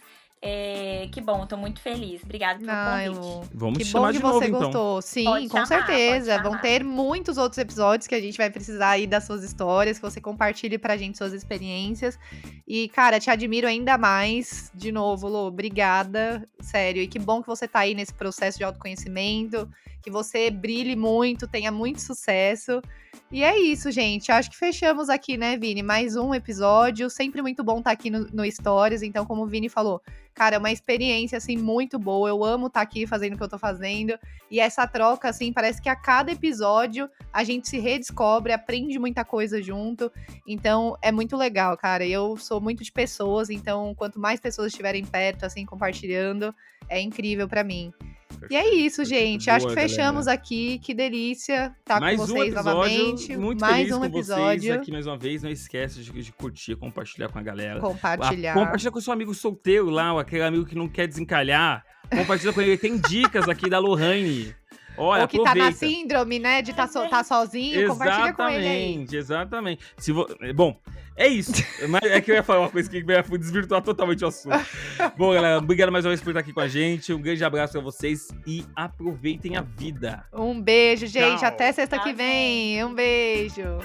Speaker 3: que bom, tô muito feliz. Obrigada pelo convite.
Speaker 2: Vamos
Speaker 1: que
Speaker 2: chamar
Speaker 1: bom que
Speaker 2: de novo,
Speaker 1: você
Speaker 2: então.
Speaker 1: gostou. Sim,
Speaker 3: Pode
Speaker 1: com
Speaker 3: chamar,
Speaker 1: certeza.
Speaker 3: pode
Speaker 1: Vão
Speaker 3: chamar.
Speaker 1: ter muitos outros episódios que a gente vai precisar aí das suas histórias, que você compartilhe pra gente suas experiências. E, cara, te admiro ainda mais. De novo, Lô, obrigada. Sério. E que bom que você tá aí nesse processo de autoconhecimento, que você brilhe muito, tenha muito sucesso. E é isso, gente. Acho que fechamos aqui, né, Vini? Mais um episódio. Sempre muito bom estar aqui no Stories. Então, como o Vini falou, cara, é uma experiência, assim, muito boa. Eu amo estar aqui fazendo o que eu tô fazendo. E essa troca, assim, parece que a cada episódio a gente se redescobre, aprende muita coisa junto. Então, é muito legal, cara. Eu sou muito de pessoas, então, quanto mais pessoas estiverem perto, assim, compartilhando, é incrível pra mim. E é isso, gente.
Speaker 2: Boa,
Speaker 1: acho que fechamos
Speaker 2: galera.
Speaker 1: Aqui. Que delícia estar
Speaker 2: Mais
Speaker 1: com
Speaker 2: um
Speaker 1: vocês
Speaker 2: episódio,
Speaker 1: novamente.
Speaker 2: muito
Speaker 1: mais
Speaker 2: feliz
Speaker 1: um
Speaker 2: com
Speaker 1: episódio.
Speaker 2: vocês aqui mais uma vez. Não esquece de curtir, compartilhar com a galera.
Speaker 1: Compartilhar.
Speaker 2: Compartilha com o seu amigo solteiro lá, aquele amigo que não quer desencalhar. Compartilha com ele. Tem dicas aqui da Lohane. Olha,
Speaker 1: ou que
Speaker 2: aproveita.
Speaker 1: tá na síndrome, né, de tá sozinho, compartilha com ele aí.
Speaker 2: Exatamente. Bom, é isso. Mas é que eu ia falar uma coisa que vai desvirtuar totalmente o assunto. Bom, galera, obrigado mais uma vez por estar aqui com a gente. Um grande abraço pra vocês e aproveitem a vida.
Speaker 1: Um beijo, gente.
Speaker 2: Tchau.
Speaker 1: Até sexta que
Speaker 3: Tchau,
Speaker 1: vem. Um beijo.